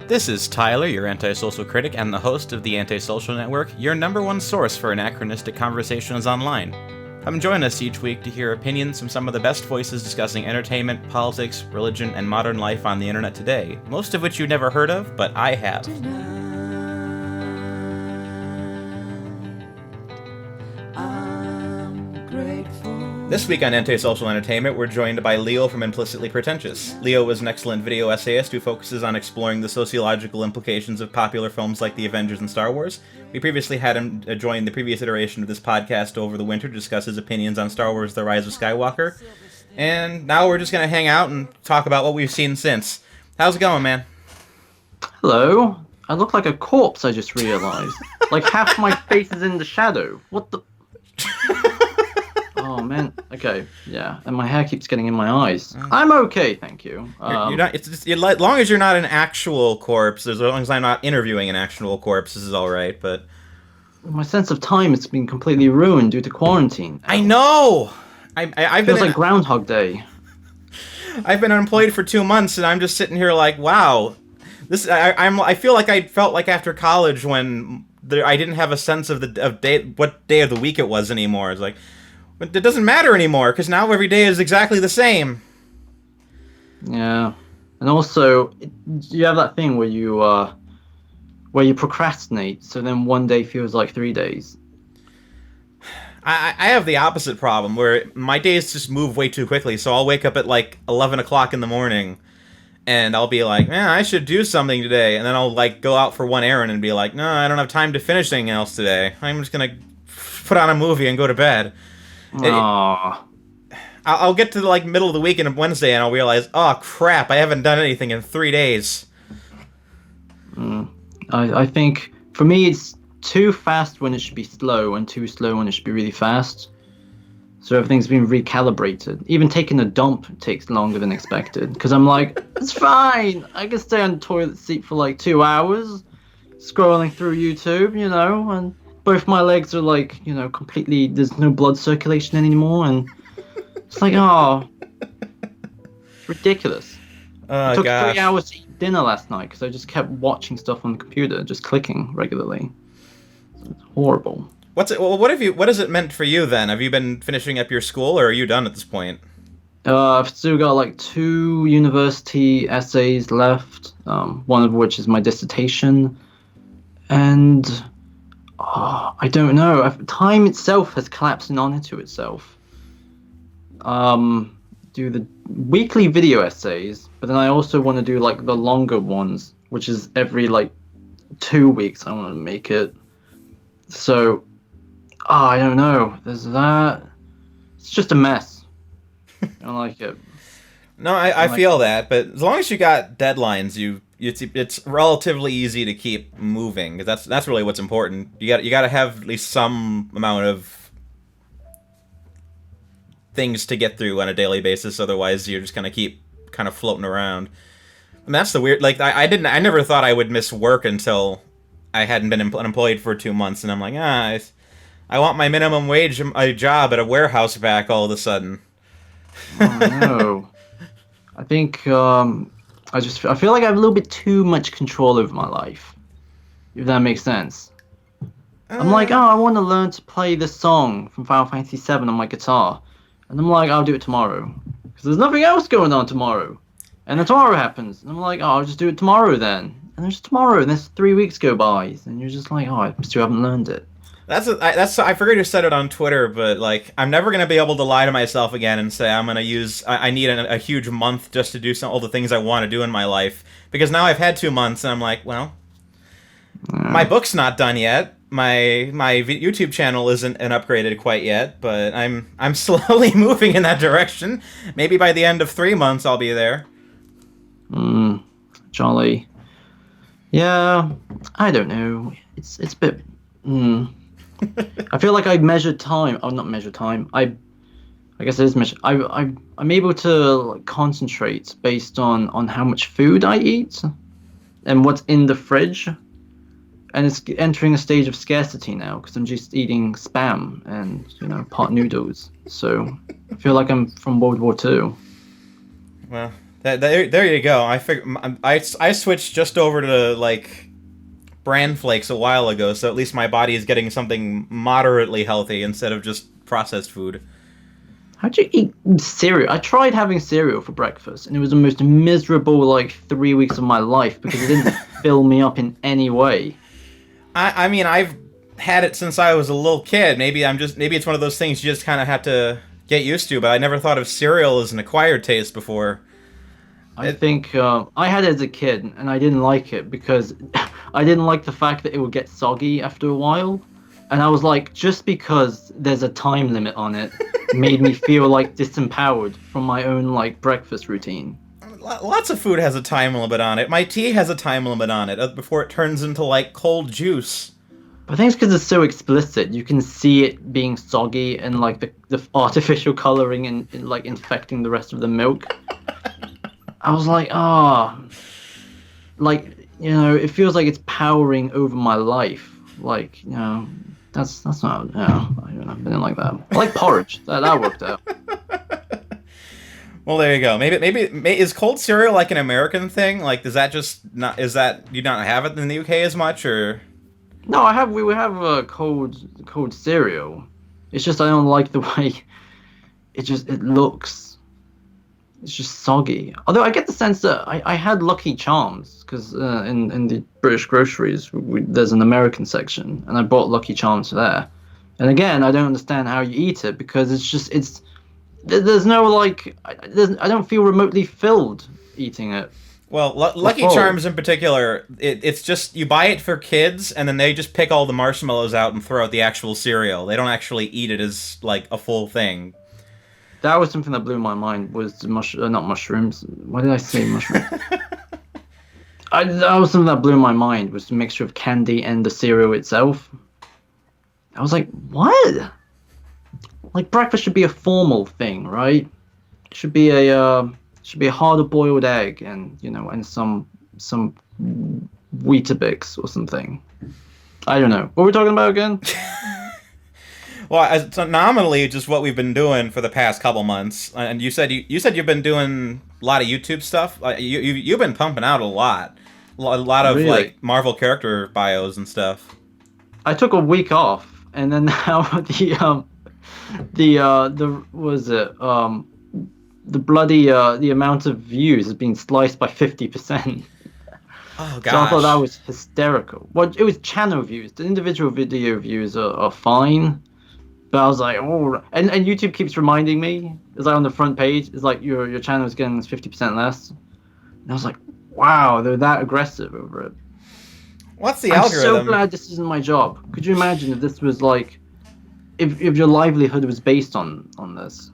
This is Tyler, your antisocial critic and the host of the AntiSocial Network, your number one source for anachronistic conversations online. Come join us each week to hear opinions from some of the best voices discussing entertainment, politics, religion, and modern life on the internet today, most of which you've never heard of, but I have. This week on Antisocial Entertainment, we're joined by Leo from Implicitly Pretentious. Leo is an excellent video essayist who focuses on exploring the sociological implications of popular films like The Avengers and Star Wars. We previously had him join the previous iteration of this podcast over the winter to discuss his opinions on Star Wars The Rise of Skywalker. And now we're just going to hang out and talk about what we've seen since. How's it going, man? Hello. I look like a corpse, I just realized. Like half my face is in the shadow. What the... Oh man. Okay. Yeah. And my hair keeps getting in my eyes. I'm okay, thank you. You're not. As long as you're not an actual corpse. As long as I'm not interviewing an actual corpse, this is all right. But my sense of time has been completely ruined due to quarantine. I know. I've feels like Groundhog Day. I've been unemployed for 2 months, and I'm just sitting here like, wow. This. I feel like I felt like after college when I didn't have a sense of what day of the week it was anymore. It's like. But it doesn't matter anymore, because now every day is exactly the same. Yeah. And also, you have that thing where you procrastinate, so then one day feels like 3 days. I have the opposite problem, where my days just move way too quickly, so I'll wake up at like 11 o'clock in the morning, and I'll be like, man, I should do something today, and then I'll like go out for one errand and be like, no, I don't have time to finish anything else today. I'm just gonna put on a movie and go to bed. I'll get to the like middle of the week and Wednesday and I'll realize, oh crap, I haven't done anything in 3 days. I think for me it's too fast when it should be slow and too slow when it should be really fast. So everything's been recalibrated. Even taking a dump takes longer than expected because I'm like, it's fine. I can stay on the toilet seat for like 2 hours scrolling through YouTube, you know, and both my legs are like, you know, completely, there's no blood circulation anymore, and it's like, oh, ridiculous. It took 3 hours to eat dinner last night because I just kept watching stuff on the computer, just clicking regularly. It's horrible. What has it meant for you then? Have you been finishing up your school, or are you done at this point? I've still got like 2 university essays left, one of which is my dissertation, and... I don't know. Time itself has collapsed in onto itself. Do the weekly video essays, but then I also want to do like the longer ones, which is every like 2 weeks. I want to make it. So, I don't know. There's that. It's just a mess. I don't like it. No, I feel that, but as long as you got deadlines, it's relatively easy to keep moving. That's really what's important. You got to have at least some amount of things to get through on a daily basis. Otherwise, you're just gonna keep kind of floating around. And that's the weird. Like I never thought I would miss work until I hadn't been unemployed for 2 months, and I'm like, I want my minimum wage job at a warehouse back all of a sudden. Oh no. I think I feel like I have a little bit too much control over my life, if that makes sense. I'm like, I want to learn to play this song from Final Fantasy VII on my guitar, and I'm like, I'll do it tomorrow, because there's nothing else going on tomorrow, and then tomorrow happens, and I'm like, I'll just do it tomorrow then, and there's tomorrow, and there's 3 weeks go by, and you're just like, I still haven't learned it. I forget who said it on Twitter, but like I'm never gonna be able to lie to myself again and say I need a huge month just to do all the things I want to do in my life, because now I've had 2 months and I'm like, well, my book's not done yet, my YouTube channel isn't upgraded quite yet, but I'm slowly moving in that direction. Maybe by the end of 3 months I'll be there. Jolly. Yeah, I don't know. It's a bit. I feel like I measured time. Oh, not measure time. I guess it is measure. I'm able to like, concentrate based on how much food I eat and what's in the fridge, and it's entering a stage of scarcity now because I'm just eating Spam and pot noodles. So I feel like I'm from World War II. Well, There you go. I switched just over to like bran flakes a while ago, so at least my body is getting something moderately healthy instead of just processed food. How'd you eat cereal? I tried having cereal for breakfast, and it was the most miserable like 3 weeks of my life because it didn't fill me up in any way. I mean, I've had it since I was a little kid. Maybe it's one of those things you just kind of have to get used to. But I never thought of cereal as an acquired taste before. I think I had it as a kid, and I didn't like it because I didn't like the fact that it would get soggy after a while. And I was like, just because there's a time limit on it made me feel like disempowered from my own like breakfast routine. Lots of food has a time limit on it. My tea has a time limit on it before it turns into like cold juice. But I think it's because it's so explicit. You can see it being soggy and like the artificial coloring and like infecting the rest of the milk. I was like, like, you know, it feels like it's powering over my life. Like, you know, that's not, I don't know, I didn't like that. I like porridge. That worked out. Well, there you go. Maybe is cold cereal like an American thing? Like, does that just not is that you not have it in the UK as much, or? No, we have a cold cereal. It's just I don't like the way it looks. It's just soggy. Although I get the sense that I had Lucky Charms because in the British groceries there's an American section, and I bought Lucky Charms there. And again, I don't understand how you eat it because there's no like I don't feel remotely filled eating it. Well, Lucky Charms in particular, it's just you buy it for kids, and then they just pick all the marshmallows out and throw out the actual cereal. They don't actually eat it as like a full thing. That was something that blew my mind. Was not mushrooms? Why did I say mushrooms? That was something that blew my mind. Was the mixture of candy and the cereal itself. I was like, what? Like breakfast should be a formal thing, right? It should be a harder boiled egg and and some Weetabix or something. I don't know. What were we talking about again? Well, so nominally, just what we've been doing for the past couple months, and you said you've been doing a lot of YouTube stuff. You've been pumping out a lot of Really? like Marvel character bios and stuff. I took a week off, and then now the amount of views has been sliced by 50%. Oh gosh. So I thought that was hysterical. Well, it was channel views. The individual video views are fine. But I was like, oh, and YouTube keeps reminding me, it's like on the front page, it's like your channel is getting 50% less. And I was like, wow, they're that aggressive over it. What's the I'm algorithm? so glad this isn't my job. Could you imagine if this was like, if your livelihood was based on this?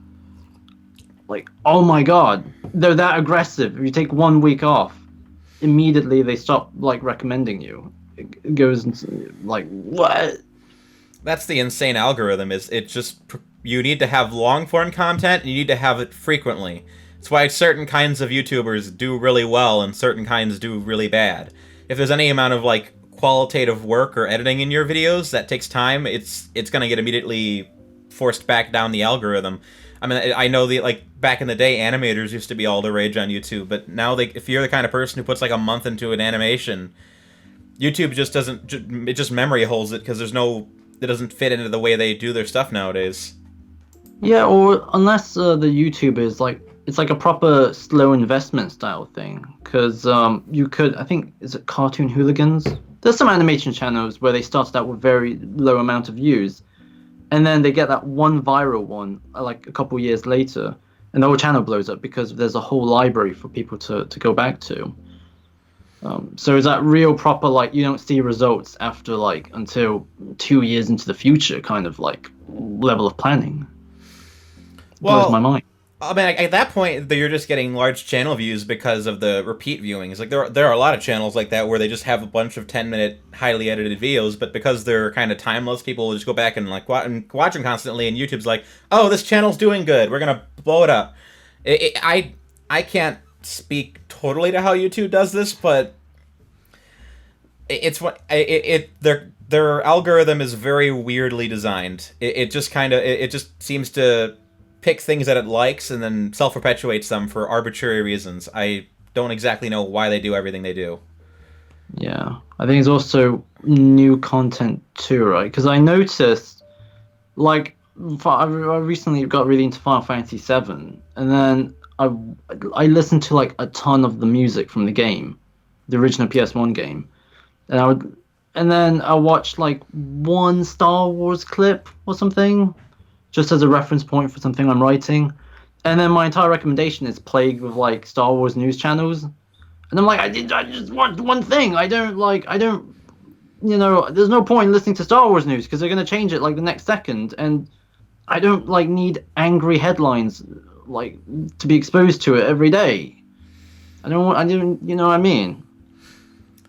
Like, oh my god, they're that aggressive. If you take 1 week off, immediately they stop like recommending you. It goes into, like, what? That's the insane algorithm. Is it just you need to have long form content and you need to have it frequently. It's why certain kinds of YouTubers do really well and certain kinds do really bad. If there's any amount of like qualitative work or editing in your videos that takes time, it's gonna get immediately forced back down the algorithm. I mean, I know like back in the day, animators used to be all the rage on YouTube, but now if you're the kind of person who puts like a month into an animation, YouTube just doesn't. It just memory holds it because it doesn't fit into the way they do their stuff nowadays. Yeah, or unless the YouTube is like it's like a proper slow investment style thing, because you could, I think, is it Cartoon Hooligans? There's some animation channels where they started out with very low amount of views, and then they get that one viral one like a couple years later, and the whole channel blows up because there's a whole library for people to go back to. So is that real proper, like, you don't see results after like until 2 years into the future kind of like level of planning? Blows my mind. I mean, at that point, you're just getting large channel views because of the repeat viewings. Like there are a lot of channels like that where they just have a bunch of 10-minute highly edited videos, but because they're kind of timeless, people will just go back and like watch them constantly. And YouTube's like, oh, this channel's doing good, we're gonna blow it up. I can't speak totally to how YouTube does this, but it's what their algorithm is very weirdly designed. It just seems to pick things that it likes and then self-perpetuates them for arbitrary reasons. I don't exactly know why they do everything they do. Yeah, I think it's also new content too, right? Because I noticed, like, I recently got really into Final Fantasy VII, and then I listened to like a ton of the music from the game, the original PS1 game, and and then I watched like one Star Wars clip or something, just as a reference point for something I'm writing, and then my entire recommendation is plagued with like Star Wars news channels. And I'm like, I just watched one thing. I don't, there's no point in listening to Star Wars news because they're gonna change it like the next second, and I don't like need angry headlines like to be exposed to it every day. I don't, you know what I mean?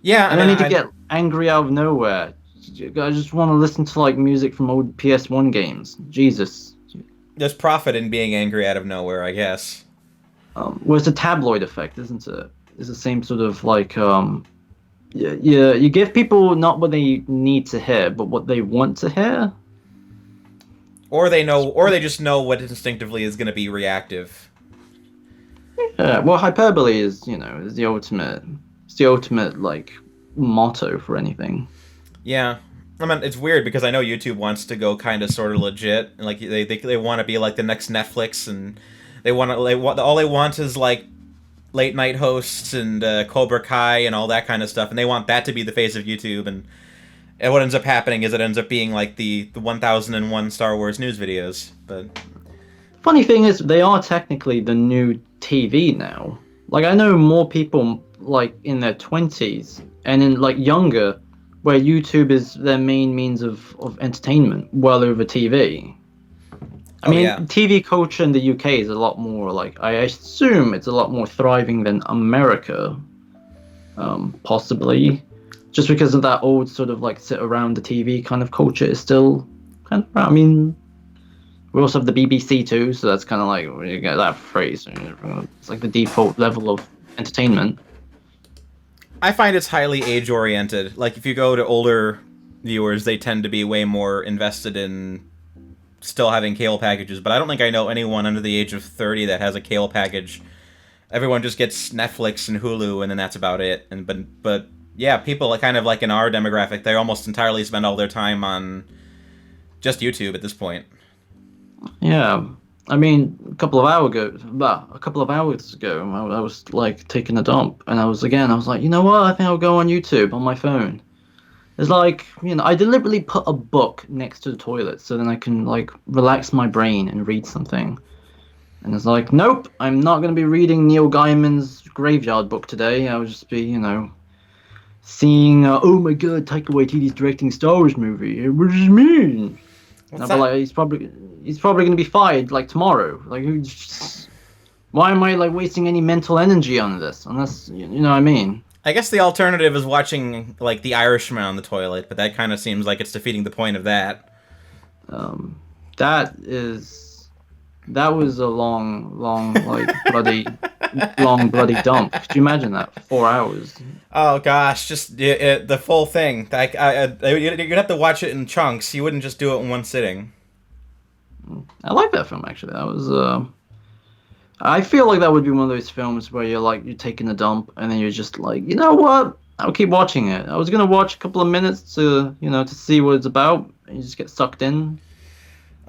Yeah, I don't need to get angry out of nowhere. I just want to listen to like music from old PS1 games. Jesus. there's profit in being angry out of nowhere, I guess. Well, it's a tabloid effect, isn't it? It's the same sort of like yeah, you give people not what they need to hear, but what they want to hear. Or they just know what instinctively is going to be reactive. Yeah, well, hyperbole is, is it's the ultimate like motto for anything. Yeah. I mean, it's weird because I know YouTube wants to go kind of sort of legit, and like they want to be like the next Netflix, and all they want is like late night hosts and Cobra Kai and all that kind of stuff, and they want that to be the face of YouTube. And what ends up happening is it ends up being like the 1001 Star Wars news videos. But Funny thing is, they are technically the new TV now. Like I know more people like in their 20s and in like younger, where YouTube is their main means of entertainment, well over TV. I mean, yeah. TV culture in the UK is a lot more like, I assume it's a lot more thriving than America, possibly, just because of that old sort of like sit around the TV kind of culture is still kind of around. I mean, we also have the BBC too, so that's kind of like, you get that phrase, it's like the default level of entertainment. I find it's highly age-oriented. Like, if you go to older viewers, they tend to be way more invested in still having cable packages, but I don't think I know anyone under the age of 30 that has a cable package. Everyone just gets Netflix and Hulu, and then that's about it. And but yeah, people kind of like in our demographic, they almost entirely spend all their time on just YouTube at this point. Yeah, I mean, a couple of hours ago, I was like taking a dump, and I was like, you know what? I think I'll go on YouTube on my phone. It's like, I deliberately put a book next to the toilet so then I can like relax my brain and read something. And it's like, nope, I'm not going to be reading Neil Gaiman's Graveyard book today. I'll just be, seeing, oh my god, Taika Waititi's directing a Star Wars movie. What does it mean? No, but like he's probably going to be fired like tomorrow. Like, why am I like wasting any mental energy on this? Unless, you know what I mean? I guess the alternative is watching, like, The Irishman on the toilet, but that kind of seems like it's defeating the point of that. That was a long, like, bloody dump. Could you imagine that? 4 hours. Oh, gosh, just the full thing. You'd have to watch it in chunks. You wouldn't just do it in one sitting. I like that film, actually. That was, I feel like that would be one of those films where you're taking a dump and then you're just like, you know what? I'll keep watching it. I was gonna watch a couple of minutes to see what it's about, and you just get sucked in.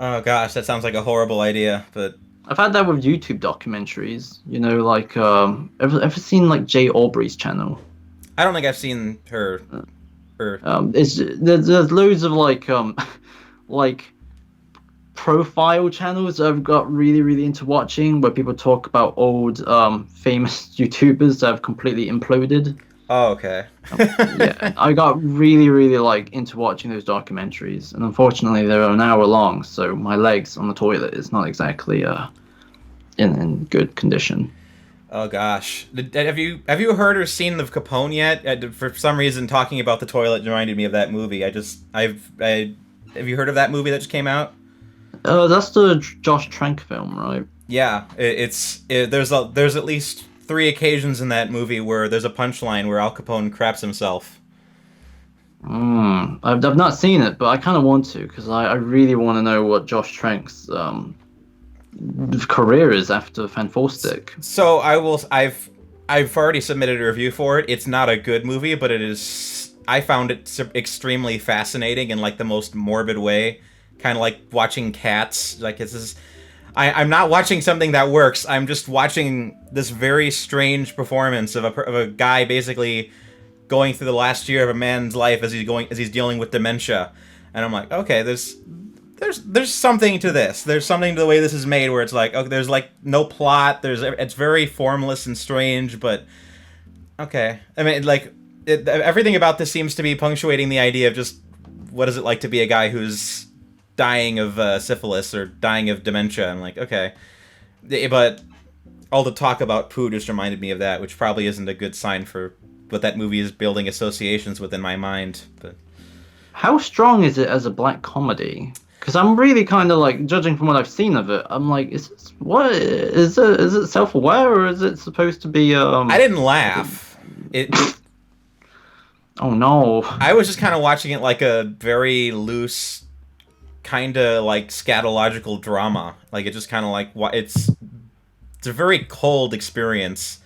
Oh gosh, that sounds like a horrible idea, but I've had that with YouTube documentaries. Like ever seen like Jay Aubrey's channel? I don't think I've seen her. There's loads of like profile channels that I've got really, really into watching, where people talk about old famous YouTubers that have completely imploded. Oh, okay. Yeah, I got really, really like into watching those documentaries, and unfortunately they're an hour long, so my legs on the toilet is not exactly in good condition. Oh gosh, have you heard or seen of Capone yet? For some reason, talking about the toilet reminded me of that movie. Have you heard of that movie that just came out? That's the Josh Trank film, right? Yeah, there's at least 3 occasions in that movie where there's a punchline where Al Capone craps himself. I've not seen it, but I kind of want to, because I really want to know what Josh Trank's career is after Fan Stick. So I've already submitted a review for it. It's not a good movie, but it is. I found it extremely fascinating in like the most morbid way, kind of like watching Cats. Like this is. I'm not watching something that works. I'm just watching this very strange performance of a guy basically going through the last year of a man's life as he's dealing with dementia, and I'm like, okay, there's something to this. There's something to the way this is made where it's like, okay, there's like no plot. It's very formless and strange, but okay. I mean, like everything about this seems to be punctuating the idea of just what is it like to be a guy who's dying of syphilis or dying of dementia. I'm like, okay, but all the talk about poo just reminded me of that, which probably isn't a good sign for what that movie is building associations with in my mind. But how strong is it as a black comedy? Because I'm really kind of like, judging from what I've seen of it, I'm like, is it self-aware, or is it supposed to be I didn't laugh. Oh no. I was just kind of watching it like a very loose, kind of like scatological drama. Like it just kind of like it's a very cold experience.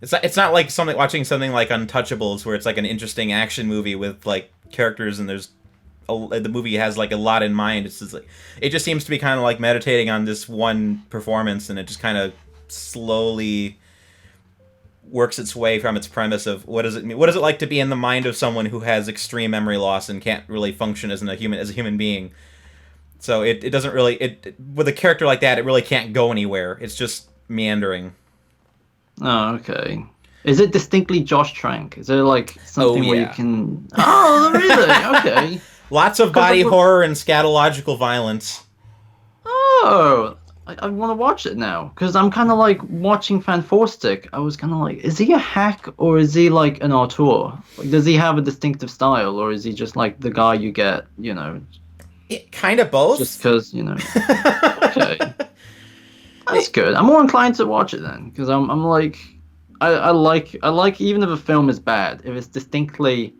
It's not like watching something like Untouchables where it's like an interesting action movie with like characters and the movie has like a lot in mind. It's just like it just seems to be kind of like meditating on this one performance, and it just kind of slowly works its way from its premise of what does it mean? What is it like to be in the mind of someone who has extreme memory loss and can't really function as a human being? So it doesn't really with a character like that, it really can't go anywhere. It's just meandering. Oh, okay. Is it distinctly Josh Trank? Is there like something where you can? Oh, really? Okay. Lots of body horror and scatological violence. Oh, I want to watch it now because I'm kind of like watching Fan Stick. I was kind of like, is he a hack or is he like an auteur? Like, does he have a distinctive style or is he just like the guy you get, Kind of both. Just because, Okay. That's good. I'm more inclined to watch it then because I'm like, I like even if a film is bad, if it's distinctly,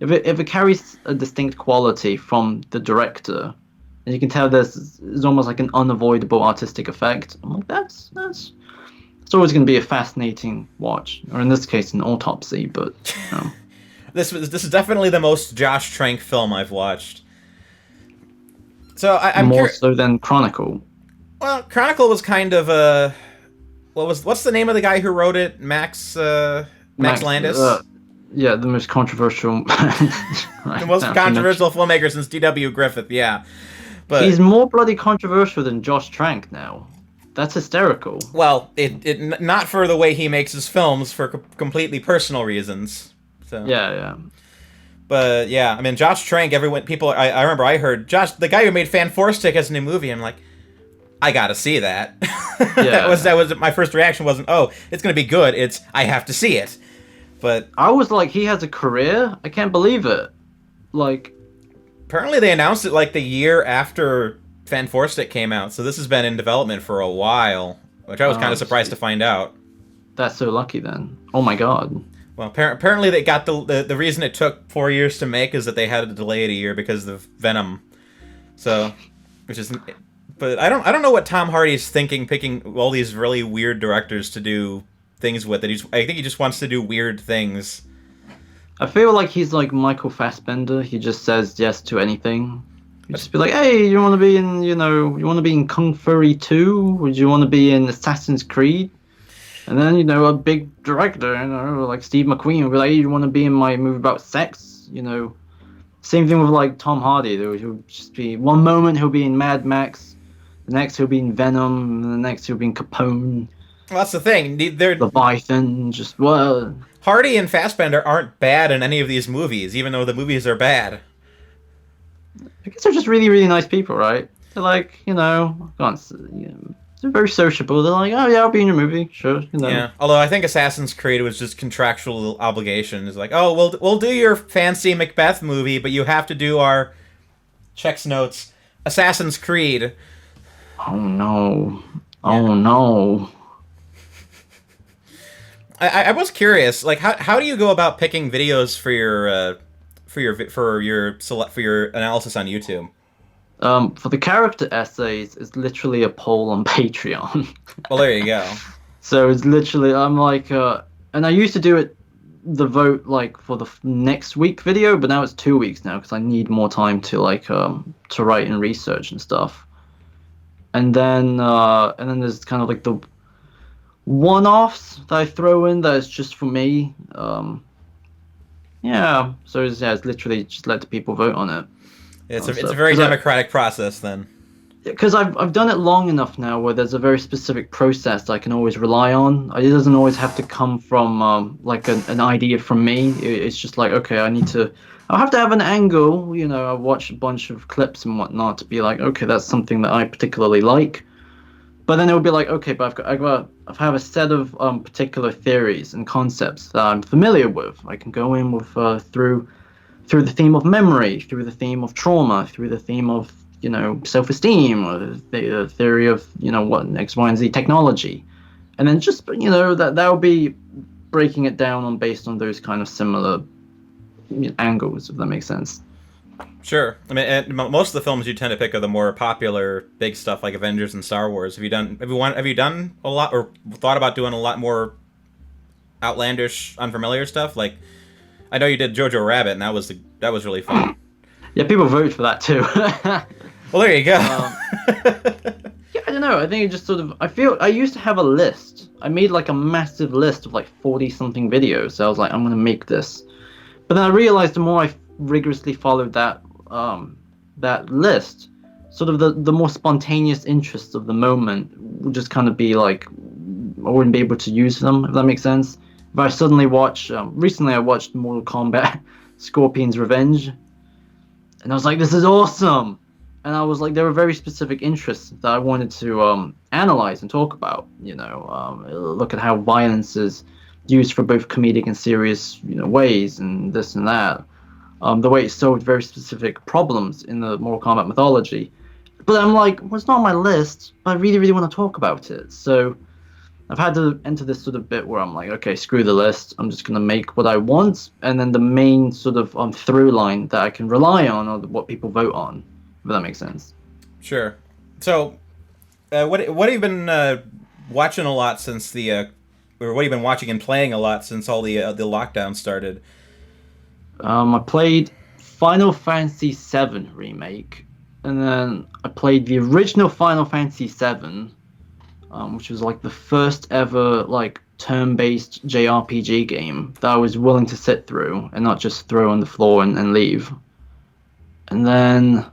if it carries a distinct quality from the director, and you can tell there's almost like an unavoidable artistic effect. I'm like, that's it's always going to be a fascinating watch, or in this case, an autopsy. But this is definitely the most Josh Trank film I've watched. So I'm more so than Chronicle. Well, Chronicle was kind of a what's the name of the guy who wrote it? Max Landis. Yeah, the most controversial. The most controversial filmmaker since D.W. Griffith. Yeah. But he's more bloody controversial than Josh Trank now. That's hysterical. Well, it not for the way he makes his films, for completely personal reasons. So yeah. But yeah, I mean, Josh Trank. I remember I heard the guy who made Fan Stick has a new movie. I'm like, I gotta see that. Yeah. that was my first reaction. Wasn't it's gonna be good. It's I have to see it. But I was like, he has a career. I can't believe it. Like. Apparently they announced it like the year after Fan Stick came out, so this has been in development for a while, which I was kind of surprised to find out. That's so lucky then. Oh my god. Well, apparently they got the reason it took 4 years to make is that they had to delay it a year because of Venom. So, but I don't know what Tom Hardy's thinking picking all these really weird directors to do things with. I think he just wants to do weird things. I feel like he's like Michael Fassbender. He just says yes to anything. You just be like, hey, you want to be in Kung Fury 2? Would you want to be in Assassin's Creed? And then, a big director, like Steve McQueen would be like, hey, you want to be in my movie about sex? Same thing with like Tom Hardy. He'll just be, one moment he'll be in Mad Max, the next he'll be in Venom, and the next he'll be in Capone. Well, that's the thing. Leviathan, just what? Hardy and Fassbender aren't bad in any of these movies, even though the movies are bad. I guess they're just really, really nice people, right? They're like, they're very sociable. They're like, oh yeah, I'll be in your movie, sure. Yeah. Although I think Assassin's Creed was just contractual obligation. It's like, oh, we'll do your fancy Macbeth movie, but you have to do our checks notes Assassin's Creed. Oh no! Oh no! I was curious, like how do you go about picking videos for your analysis on YouTube? For the character essays, it's literally a poll on Patreon. Well, there you go. So it's literally, I'm like, and I used to do it, the vote, like, for the next week video, but now it's 2 weeks now because I need more time to, like, to write and research and stuff. And then there's kind of like the one-offs that I throw in that is just for me. Yeah, so it's literally just let the people vote on it. It's a very democratic process then. Because I've done it long enough now where there's a very specific process I can always rely on. It doesn't always have to come from like an idea from me. It's just like, okay, I'll have to have an angle. I watch a bunch of clips and whatnot to be like, okay, that's something that I particularly like. But then it would be like, okay, but I have a set of particular theories and concepts that I'm familiar with. I can go in with through the theme of memory, through the theme of trauma, through the theme of self-esteem, or the theory of what X, Y, and Z technology, and then just that will be breaking it down based on those kind of similar angles, if that makes sense. Sure. I mean, and most of the films you tend to pick are the more popular, big stuff like Avengers and Star Wars. Have you done a lot, or thought about doing a lot more outlandish, unfamiliar stuff? Like, I know you did Jojo Rabbit, and that was really fun. Yeah, people vote for that too. Well, there you go. Yeah, I don't know. I think it just sort of. I used to have a list. I made like a massive list of like 40 something videos. So I was like, I'm gonna make this. But then I realized the more I rigorously followed that list, sort of the more spontaneous interests of the moment would just kind of be like, I wouldn't be able to use them, if that makes sense. If I suddenly watch, recently I watched Mortal Kombat Scorpion's Revenge, and I was like, this is awesome. And I was like, there were very specific interests that I wanted to analyze and talk about. Look at how violence is used for both comedic and serious, ways, and this and that. The way it solved very specific problems in the Mortal Kombat mythology. But I'm like, well, it's not on my list, but I really, really want to talk about it. So I've had to enter this sort of bit where I'm like, okay, screw the list. I'm just going to make what I want. And then the main sort of through line that I can rely on are what people vote on, if that makes sense. Sure. So, what have you been watching a lot since or what have you been watching and playing a lot since all the lockdown started? I played Final Fantasy VII Remake, and then I played the original Final Fantasy VII, which was like the first ever like turn-based JRPG game that I was willing to sit through and not just throw on the floor and leave. And then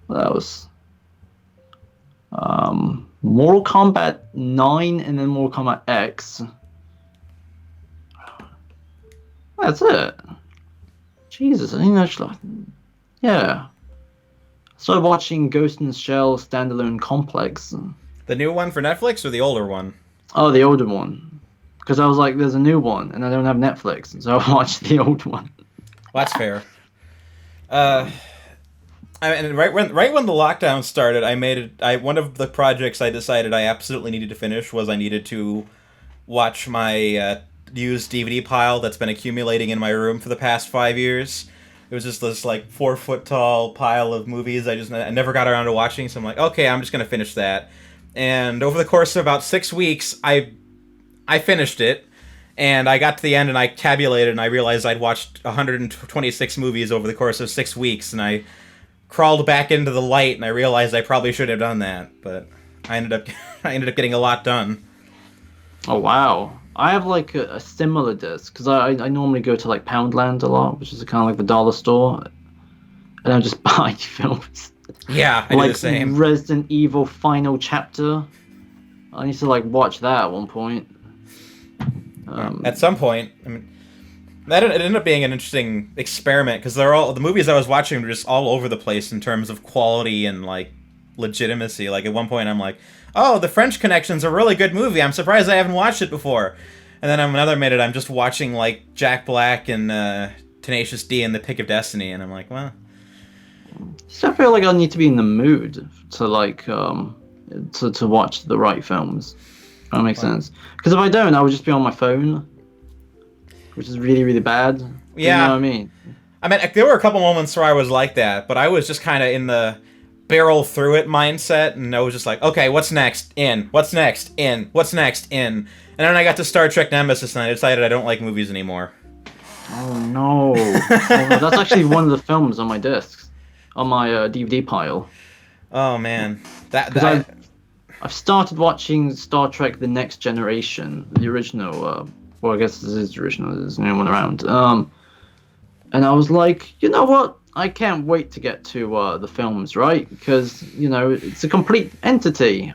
that was Mortal Kombat 9 and then Mortal Kombat X. That's it. Jesus, I think that's like, yeah. Started watching Ghost in the Shell Standalone Complex. The new one for Netflix or the older one? Oh, the older one. Because I was like, there's a new one, and I don't have Netflix, so I watched the old one. Well, that's fair. I mean, right when the lockdown started, one of the projects I decided I absolutely needed to finish was I needed to watch my used DVD pile that's been accumulating in my room for the past 5 years. It was just this like 4 foot tall pile of movies I never got around to watching. So I'm like, okay, I'm just gonna finish that. And over the course of about 6 weeks, I finished it, and I got to the end and I tabulated and I realized I'd watched 126 movies over the course of 6 weeks, and I crawled back into the light and I realized I probably should have done that, but I ended up getting a lot done. Oh wow. I have like a similar disc because I normally go to like Poundland a lot, which is kind of like the dollar store, and I just buy films. Yeah, I like do the same. Resident Evil Final Chapter. I used to like watch that at one point. At some point, I mean, it ended up being an interesting experiment because the movies I was watching were just all over the place in terms of quality and like legitimacy. Like at one point, I'm like, oh, The French Connection's a really good movie. I'm surprised I haven't watched it before. And then another minute, I'm just watching like Jack Black and Tenacious D and The Pick of Destiny, and I'm like, well. So I feel like I need to be in the mood to like to watch the right films. That makes sense. Because if I don't, I would just be on my phone, which is really, really bad. Yeah. You know what I mean? I mean, there were a couple moments where I was like that, but I was just kind of in the barrel through it mindset, and I was just like, okay, what's next? In. What's next? In. What's next? In. And then I got to Star Trek Nemesis, and I decided I don't like movies anymore. Oh no! Oh, that's actually one of the films on my discs, on my DVD pile. Oh man, Because I've started watching Star Trek: The Next Generation, the original. Well, I guess this is the original. There's no one around. And I was like, you know what? I can't wait to get to the films, right? Because it's a complete entity.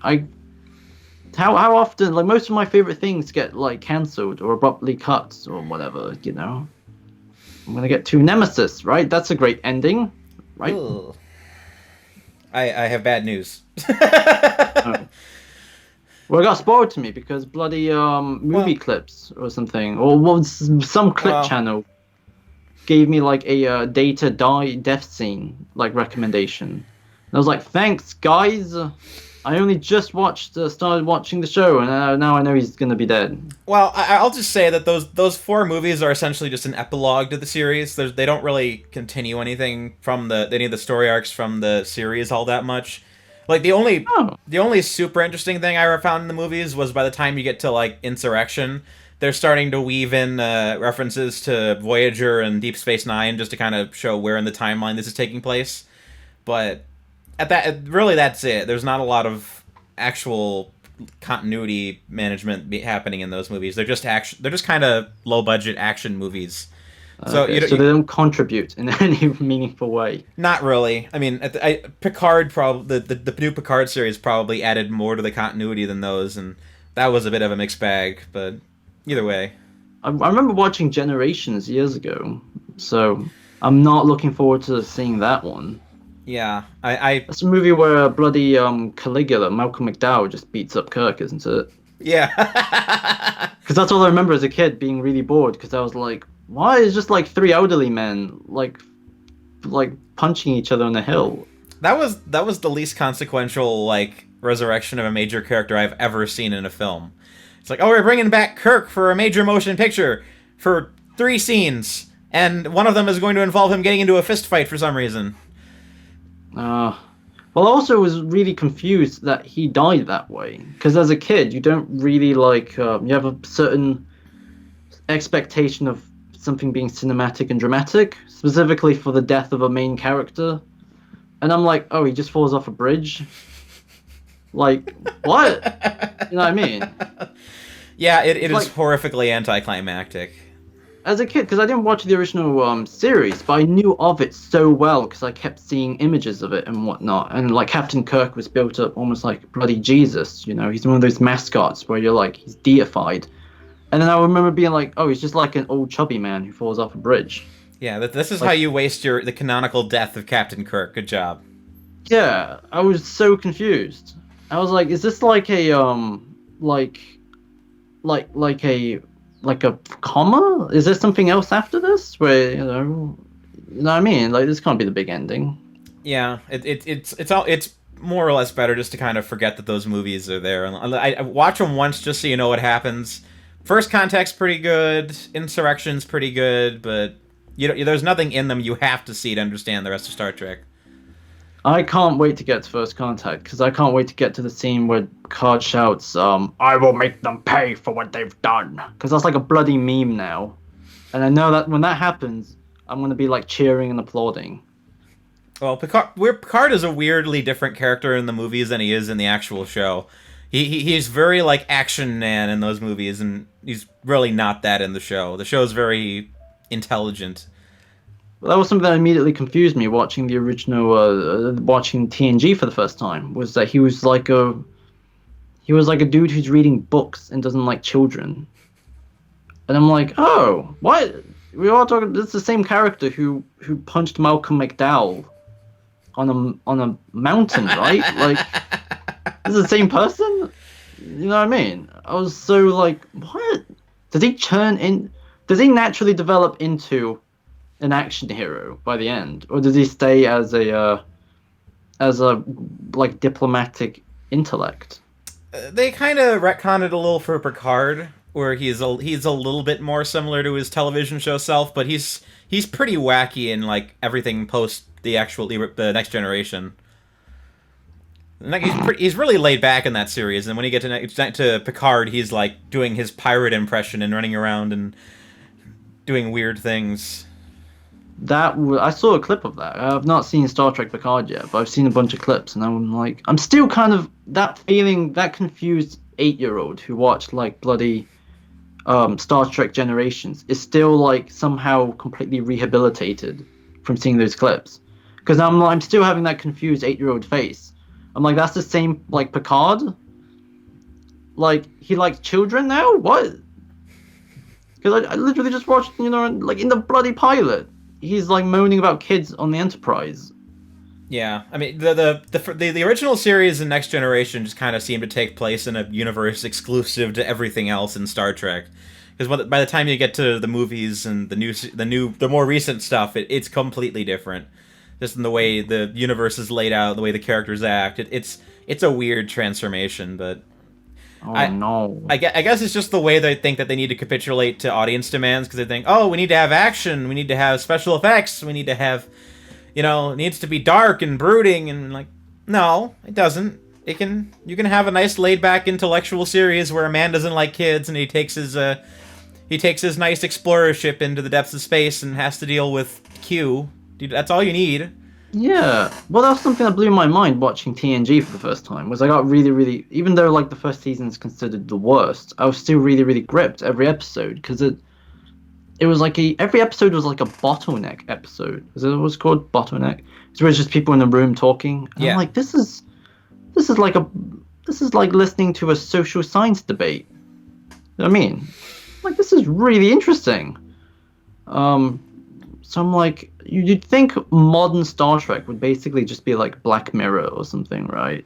How often, like, most of my favorite things get like cancelled or abruptly cut or whatever. I'm gonna get to Nemesis, right? That's a great ending, right? Ugh. I have bad news. Oh. Well, it got spoiled to me because bloody movie clips or something, or some clip channel gave me like a Data death scene like recommendation. And I was like, thanks guys. I only just started watching the show, and now I know he's gonna be dead. Well, I'll just say that those 4 movies are essentially just an epilogue to the series. They don't really continue anything from any of the story arcs from the series all that much. Like the only super interesting thing I ever found in the movies was by the time you get to like Insurrection, they're starting to weave in references to Voyager and Deep Space Nine just to kind of show where in the timeline this is taking place. But that's it. There's not a lot of actual continuity management happening in those movies. They're just kind of low budget action movies. So Okay, so they don't contribute in any meaningful way. Not really. I mean, Picard the new Picard series probably added more to the continuity than those, and that was a bit of a mixed bag. But either way, I remember watching Generations years ago, so I'm not looking forward to seeing that one. Yeah, That's a movie where bloody Caligula, Malcolm McDowell, just beats up Kirk, isn't it? Yeah. Because that's all I remember as a kid, being really bored. Because I was like, why is just like 3 elderly men like punching each other on the hill? That was the least consequential like resurrection of a major character I've ever seen in a film. It's like, oh, we're bringing back Kirk for a major motion picture for 3 scenes, and one of them is going to involve him getting into a fist fight for some reason. Well, I also was really confused that he died that way. Because as a kid, you don't really like you have a certain expectation of something being cinematic and dramatic, specifically for the death of a main character. And I'm like, oh, he just falls off a bridge? Like, what? You know what I mean? Yeah, it is horrifically anticlimactic. As a kid, because I didn't watch the original series, but I knew of it so well because I kept seeing images of it and whatnot. And like Captain Kirk was built up almost like bloody Jesus, he's one of those mascots where you're like, he's deified. And then I remember being like, oh, he's just like an old chubby man who falls off a bridge. Yeah, this is how you waste the canonical death of Captain Kirk. Good job. Yeah, I was so confused. I was like, is this like a like a comma? Is there something else after this? Where you know what I mean? Like, this can't be the big ending. Yeah, it's more or less better just to kind of forget that those movies are there. I watch them once just so you know what happens. First Contact's pretty good. Insurrection's pretty good, but there's nothing in them you have to see to understand the rest of Star Trek. I can't wait to get to First Contact, because I can't wait to get to the scene where Picard shouts, I will make them pay for what they've done. Because that's like a bloody meme now. And I know that when that happens, I'm going to be like cheering and applauding. Well, Picard is a weirdly different character in the movies than he is in the actual show. He's very like action man in those movies, and he's really not that in the show. The show's very intelligent. Well, that was something that immediately confused me watching the original, watching TNG for the first time. Was that he was like a dude who's reading books and doesn't like children. And I'm like, oh, what? We're all talking. This is the same character who punched Malcolm McDowell on a mountain, right? Like, this is the same person. You know what I mean? I was so like, what? Does he naturally develop into an action hero by the end, or does he stay as a like diplomatic intellect? They kind of retconned a little for Picard, where he's a little bit more similar to his television show self, but he's pretty wacky in like everything post the Next Generation. Like, he's really laid back in that series, and when you get to Picard, he's like doing his pirate impression and running around and doing weird things. I saw a clip of that. I've not seen Star Trek Picard yet, but I've seen a bunch of clips, and I'm like, I'm still kind of that feeling, that confused 8-year-old who watched like bloody Star Trek Generations is still like somehow completely rehabilitated from seeing those clips, because I'm still having that confused 8-year-old face. I'm like, that's the same like Picard. Like he likes children now? What? Because I literally just watched, like in the bloody pilot, he's like moaning about kids on the Enterprise. Yeah, I mean the original series and Next Generation just kind of seem to take place in a universe exclusive to everything else in Star Trek. Because by the time you get to the movies and the more recent stuff, it's completely different. Just in the way the universe is laid out, the way the characters act, it's a weird transformation. But No. I guess it's just the way they think that they need to capitulate to audience demands, because they think, oh, we need to have action, we need to have special effects, we need to have, it needs to be dark and brooding, and like, no, it doesn't. You can have a nice laid back intellectual series where a man doesn't like kids and he takes his nice explorer ship into the depths of space and has to deal with Q. Dude, that's all you need. Yeah, well, that's something that blew my mind watching TNG for the first time. Was I got really, really, even though like the first season is considered the worst, I was still really, really gripped every episode, because it was like every episode was like a bottleneck episode. Is that what it's called? Bottleneck. It's where it's just people in the room talking. And Yeah. I'm like, this is like listening to a social science debate. You know what I mean? Like, this is really interesting. So I'm like, you'd think modern Star Trek would basically just be like Black Mirror or something, right?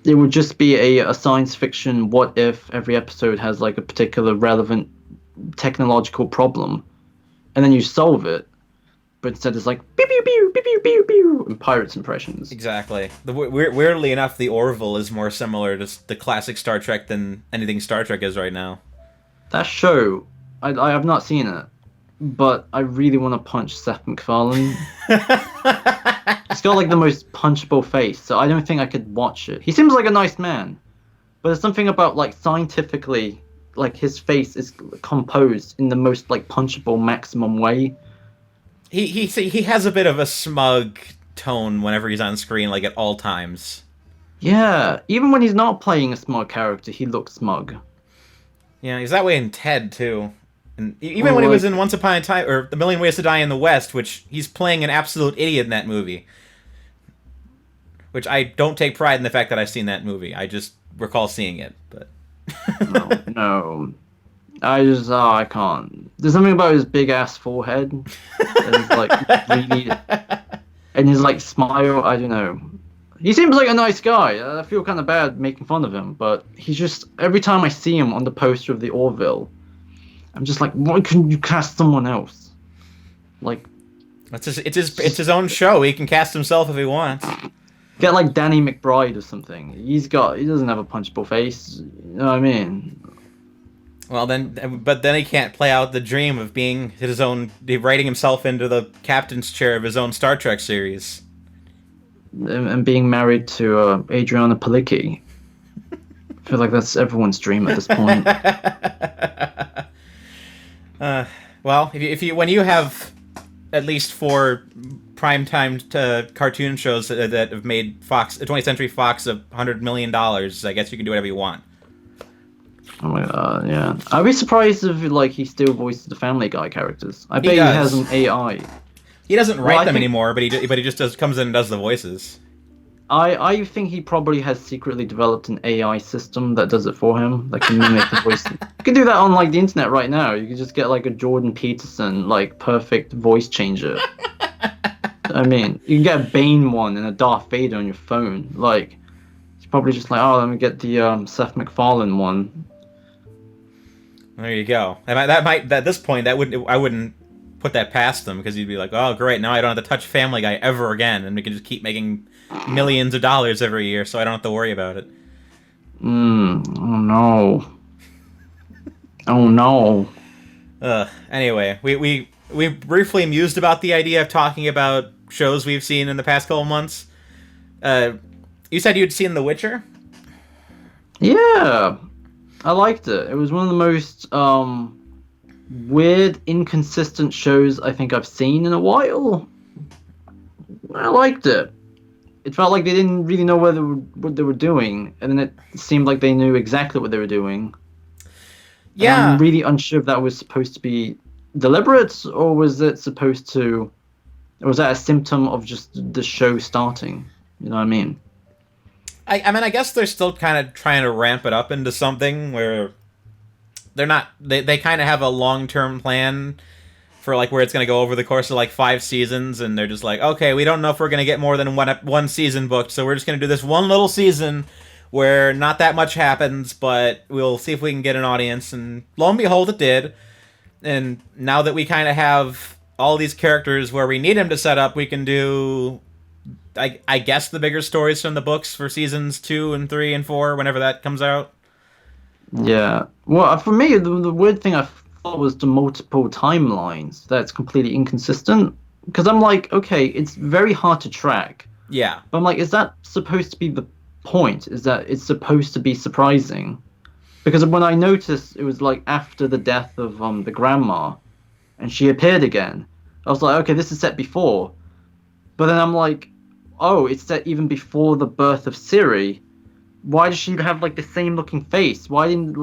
It would just be a science fiction what if every episode has like a particular relevant technological problem, and then you solve it. But instead it's like pew pew pew pew pew pew pew and pirates impressions. Exactly. Weirdly enough, the Orville is more similar to the classic Star Trek than anything Star Trek is right now. That show, I have not seen it, but I really want to punch Seth MacFarlane. He's got like the most punchable face, so I don't think I could watch it. He seems like a nice man, but there's something about like scientifically, like his face is composed in the most like punchable maximum way. He has a bit of a smug tone whenever he's on screen, like at all times. Yeah, even when he's not playing a smug character, he looks smug. Yeah, he's that way in Ted too. And even when he was in Once Upon a Time, or A Million Ways to Die in the West, which he's playing an absolute idiot in that movie. Which I don't take pride in the fact that I've seen that movie. I just recall seeing it, but... No. I can't. There's something about his big ass forehead. And he's like, really... And his like smile, I don't know. He seems like a nice guy. I feel kind of bad making fun of him, but he's just... Every time I see him on the poster of the Orville, I'm just like, why couldn't you cast someone else? Like... It's his own show. He can cast himself if he wants. Get like Danny McBride or something. He doesn't have a punchable face. You know what I mean? Well, but then he can't play out the dream of being writing himself into the captain's chair of his own Star Trek series. And being married to Adriana Palicki. I feel like that's everyone's dream at this point. Well, when you have at least 4 primetime cartoon shows that have made 20th Century Fox $100 million, I guess you can do whatever you want. Oh my god, yeah. I'd be surprised if like he still voices the Family Guy characters. I bet he has an AI. He doesn't write them anymore, but he just comes in and does the voices. I think he probably has secretly developed an AI system that does it for him, that can mimic the voice. You can do that on like the internet right now. You can just get like a Jordan Peterson like perfect voice changer. I mean, you can get a Bane one and a Darth Vader on your phone. Like, it's probably just like, oh, let me get the Seth MacFarlane one. There you go. And at this point, I wouldn't put that past them, because you'd be like, oh, great, now I don't have to touch Family Guy ever again, and we can just keep making millions of dollars every year, so I don't have to worry about it. Oh no. Oh no. Anyway, we briefly mused about the idea of talking about shows we've seen in the past couple months. You said you'd seen The Witcher? Yeah, I liked it. It was one of the most weird, inconsistent shows I think I've seen in a while. I liked it. It felt like they didn't really know what they were doing, and then it seemed like they knew exactly what they were doing. And I'm Yeah. really unsure if that was supposed to be deliberate, or was it supposed to, or was that a symptom of just the show starting? You know what I mean? I mean, I guess they're still kind of trying to ramp it up into something where they're not. They kind of have a long term plan for like where it's going to go over the course of like 5 seasons, and they're just like, okay, we don't know if we're going to get more than one season booked, so we're just going to do this one little season where not that much happens, but we'll see if we can get an audience. And lo and behold, it did. And now that we kind of have all these characters where we need them to set up, we can do, I guess, the bigger stories from the books for seasons 2 and 3 and 4, whenever that comes out. Yeah. Well, for me, the weird thing I thought was the multiple timelines. That's completely inconsistent. Because I'm like, okay, it's very hard to track. Yeah. But I'm like, is that supposed to be the point? Is that it's supposed to be surprising? Because when I noticed it was like after the death of the grandma, and she appeared again, I was like, okay, this is set before. But then I'm like, oh, it's set even before the birth of Siri. Why does she have like the same looking face? Why didn't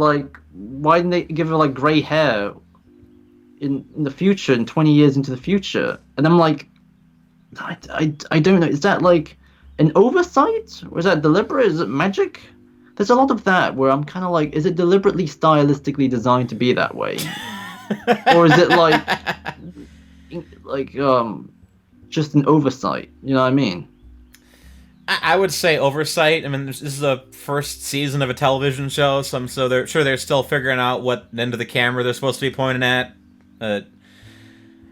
they give her like gray hair in the future, in 20 years into the future? And I'm like, I don't know. Is that like an oversight? Or is that deliberate? Is it magic? There's a lot of that where I'm kind of like, is it deliberately stylistically designed to be that way? Or is it like just an oversight? You know what I mean? I would say oversight. I mean, this is the first season of a television show, so they're sure they're still figuring out what end of the camera they're supposed to be pointing at. I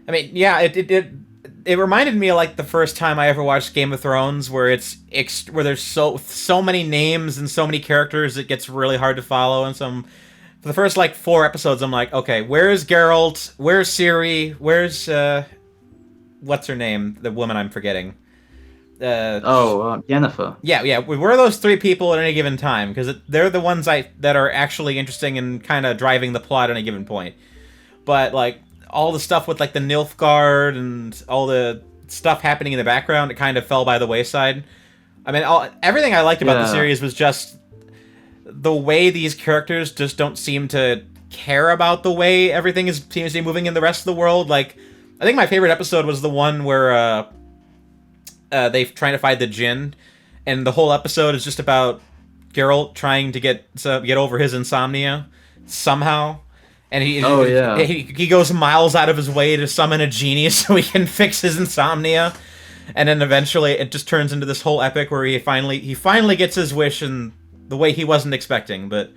mean, yeah, it reminded me of like the first time I ever watched Game of Thrones, where where there's so many names and so many characters, it gets really hard to follow. And for the first like 4 episodes, I'm like, okay, where's Geralt? Where's Ciri? Where's what's her name? The woman I'm forgetting. Yennefer. Yeah. Where are those 3 people at any given time? Because they're the ones that are actually interesting and kind of driving the plot at a given point. But like all the stuff with like the Nilfgaard and all the stuff happening in the background, it kind of fell by the wayside. I mean, everything I liked about the series was just the way these characters just don't seem to care about the way everything seems to be moving in the rest of the world. Like, I think my favorite episode was the one where they trying to fight the Jinn, and the whole episode is just about Geralt trying to get over his insomnia somehow. And he goes miles out of his way to summon a genie so he can fix his insomnia. And then eventually it just turns into this whole epic where he finally gets his wish in the way he wasn't expecting. But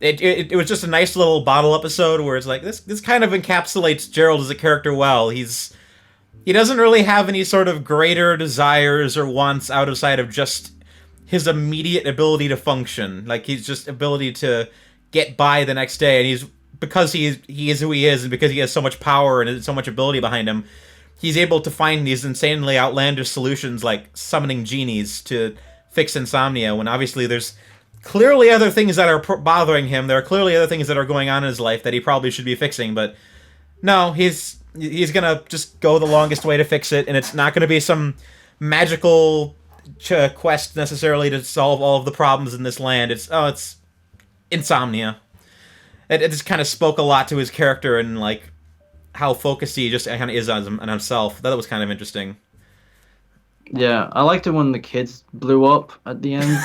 it was just a nice little bottle episode where it's like, this kind of encapsulates Geralt as a character well. He doesn't really have any sort of greater desires or wants outside of just his immediate ability to function. Like, he's just ability to get by the next day, and because he is who he is, and because he has so much power and so much ability behind him, he's able to find these insanely outlandish solutions like summoning genies to fix insomnia, when obviously there's clearly other things that are bothering him. There are clearly other things that are going on in his life that he probably should be fixing, but no, he's gonna just go the longest way to fix it, and it's not gonna be some magical quest necessarily to solve all of the problems in this land. It's insomnia. It just kind of spoke a lot to his character and like how focused he just kind of is on himself. That was kind of interesting. Yeah, I liked it when the kids blew up at the end.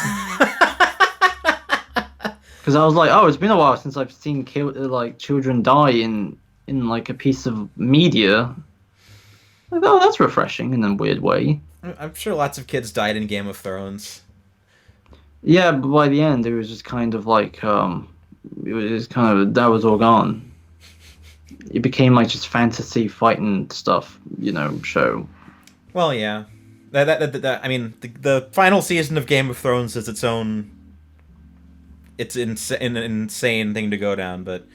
Because I was like, oh, it's been a while since I've seen children die in like a piece of media. Like, oh, that's refreshing in a weird way. I'm sure lots of kids died in Game of Thrones. Yeah, but by the end, it was just kind of like, it was kind of, that was all gone. It became like just fantasy fighting stuff, show. Well, yeah. I mean, the final season of Game of Thrones is its own. It's an insane thing to go down, but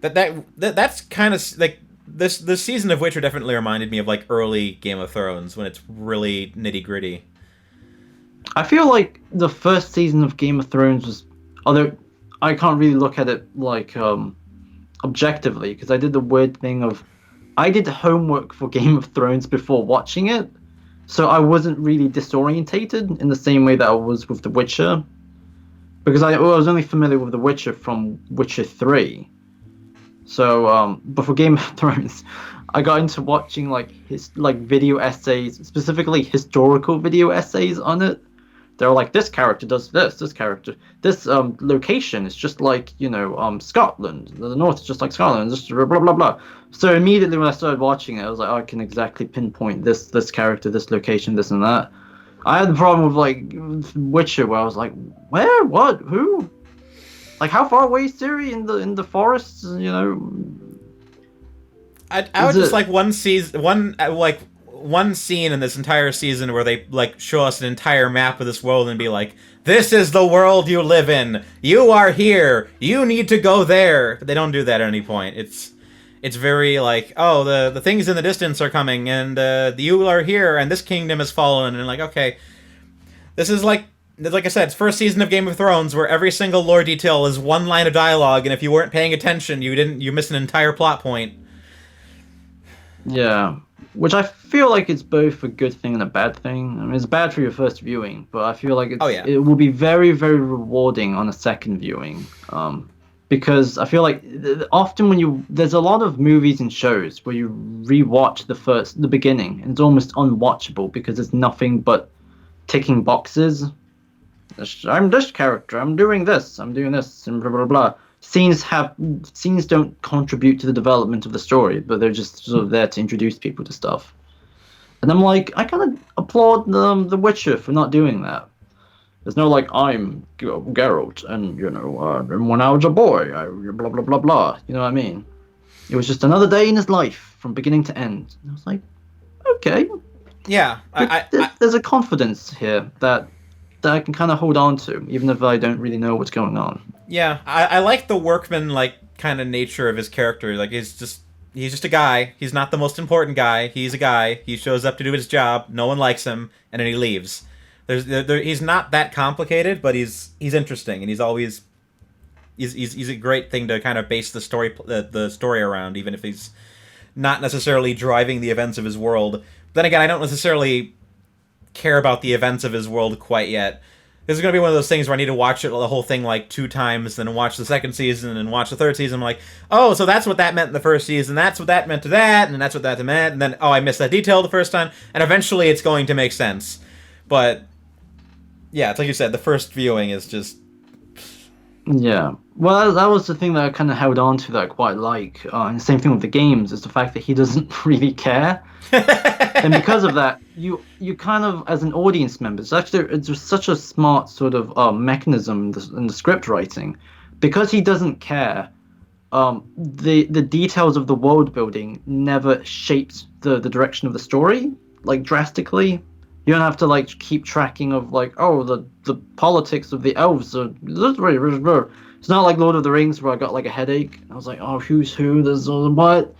that's kind of like this season of Witcher definitely reminded me of like early Game of Thrones when it's really nitty gritty. I feel like the first season of Game of Thrones was, although I can't really look at it like objectively because I did the weird thing of I did homework for Game of Thrones before watching it, so I wasn't really disorientated in the same way that I was with The Witcher because I was only familiar with The Witcher from Witcher 3. So, but for Game of Thrones, I got into watching like video essays, specifically historical video essays on it. They're like, this character does this character, this location is just like Scotland. The north is just like Scotland. Just blah blah blah. So immediately when I started watching it, I was like, oh, I can exactly pinpoint this character, this location, this and that. I had the problem with like Witcher, where I was like, where, what, who? Like, how far away is Siri in the forests? I would just like one season, one scene in this entire season where they like show us an entire map of this world and be like, "This is the world you live in. You are here. You need to go there." But they don't do that at any point. It's very like, oh, the things in the distance are coming, and you are here, and this kingdom has fallen, and like, okay, this is like I said, it's first season of Game of Thrones where every single lore detail is one line of dialogue, and if you weren't paying attention, you missed an entire plot point. Yeah, which I feel like it's both a good thing and a bad thing. I mean, it's bad for your first viewing, but I feel like it will be very, very rewarding on a second viewing. Because I feel like often there's a lot of movies and shows where you rewatch the beginning, and it's almost unwatchable because it's nothing but ticking boxes. I'm this character, I'm doing this, and blah blah blah. Scenes don't contribute to the development of the story, but they're just sort of there to introduce people to stuff. And I'm like, I kind of applaud The Witcher for not doing that. There's no like, I'm Geralt, and and when I was a boy, blah blah blah blah. You know what I mean? It was just another day in his life from beginning to end. And I was like, okay, yeah, there's a confidence here that I can kind of hold on to, even if I don't really know what's going on. Yeah, I like the workman like kind of nature of his character. Like he's just a guy. He's not the most important guy. He's a guy. He shows up to do his job. No one likes him, and then he leaves. He's not that complicated, but he's interesting, and he's a great thing to kind of base the story around, even if he's not necessarily driving the events of his world. Then again, I don't necessarily care about the events of his world quite yet. This is going to be one of those things where I need to watch the whole thing like 2 times, then watch the second season, and watch the third season. I'm like, oh, so that's what that meant in the first season, that's what that meant to that, and that's what that meant, and then, oh, I missed that detail the first time, and eventually it's going to make sense. But, yeah, it's like you said, the first viewing is just... Yeah. Well, that was the thing that I kind of held on to that I quite like. And the same thing with the games, is the fact that he doesn't really care. And because of that, you kind of, as an audience member, it's just such a smart sort of mechanism in the script writing. Because he doesn't care, the details of the world building never shapes the direction of the story, like, drastically. You don't have to like keep tracking of like, oh, the politics of the elves are... It's not like Lord of the Rings where I got like a headache. I was like, oh, who's who? There's what?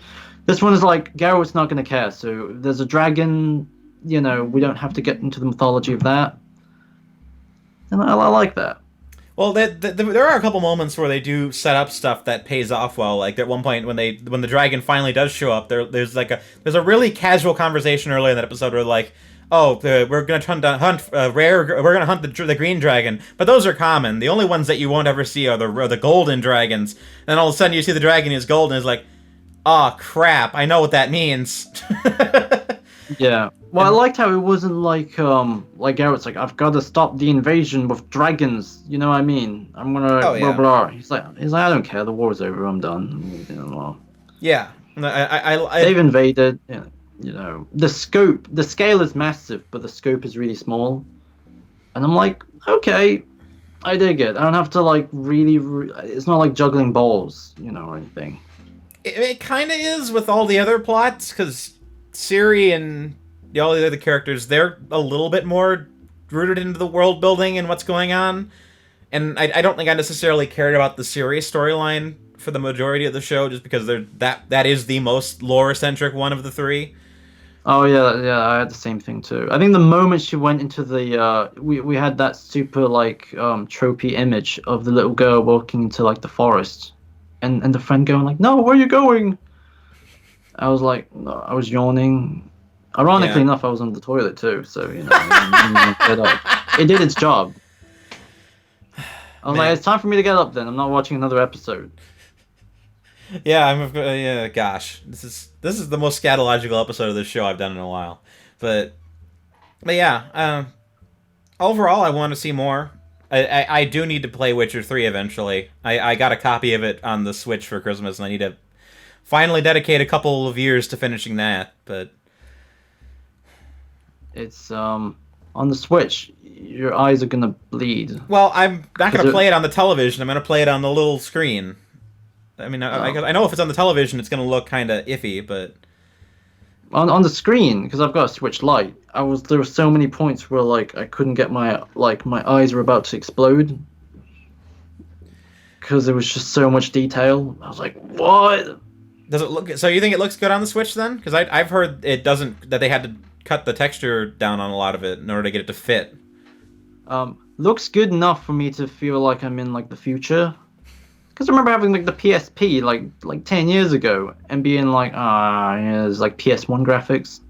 This one is like, Geralt's not going to care. So there's a dragon, we don't have to get into the mythology of that. And I like that. Well, there are a couple moments where they do set up stuff that pays off well. Like at one point when the dragon finally does show up, there's a really casual conversation earlier in that episode where like, oh, we're gonna hunt we're gonna hunt the green dragon, but those are common. The only ones that you won't ever see are the golden dragons. And then all of a sudden you see the dragon is golden, and it's like, oh crap, I know what that means. Yeah. Well, I liked how it wasn't like Garrett's like, I've got to stop the invasion with dragons. You know what I mean? I'm gonna blah blah. He's like, I don't care. The war's over. I'm done. Yeah. They've invaded. Yeah. The scale is massive, but the scope is really small. And I'm like, okay, I dig it. I don't have to like really it's not like juggling balls, or anything. It kind of is with all the other plots, because Ciri and all the other characters, they're a little bit more rooted into the world building and what's going on. And I don't think I necessarily cared about the Ciri storyline for the majority of the show, just because that is the most lore-centric one of the three. Oh yeah, yeah, I had the same thing too. I think the moment she went into the we had that super like tropey image of the little girl walking into like the forest, and the friend going like, "No, where are you going?" I was like, no, I was yawning. Ironically Yeah. enough, I was on the toilet too, so I didn't even get up. It did its job. I was like, Man. it's time for me to get up. Then I'm not watching another episode. Yeah, yeah, gosh. This is the most scatological episode of this show I've done in a while. But yeah, overall I want to see more. I do need to play Witcher 3 eventually. I got a copy of it on the Switch for Christmas, and I need to finally dedicate a couple of years to finishing that. But It's on the Switch. Your eyes are gonna bleed well, I'm not because gonna play it on the television. I'm gonna play it on the little screen. I mean, I know if it's on the television, it's gonna look kind of iffy, but on the screen because I've got a Switch Lite. There were so many points where like I couldn't get my eyes were about to explode because there was just so much detail. I was like, what? does it look? So you think it looks good on the Switch then? Because I've heard it doesn't. That they had to cut the texture down on a lot of it in order to get it to fit. Looks good enough for me to feel like I'm in like the future. Because I remember having like the PSP like 10 years ago and being like, yeah, there's like PS1 graphics.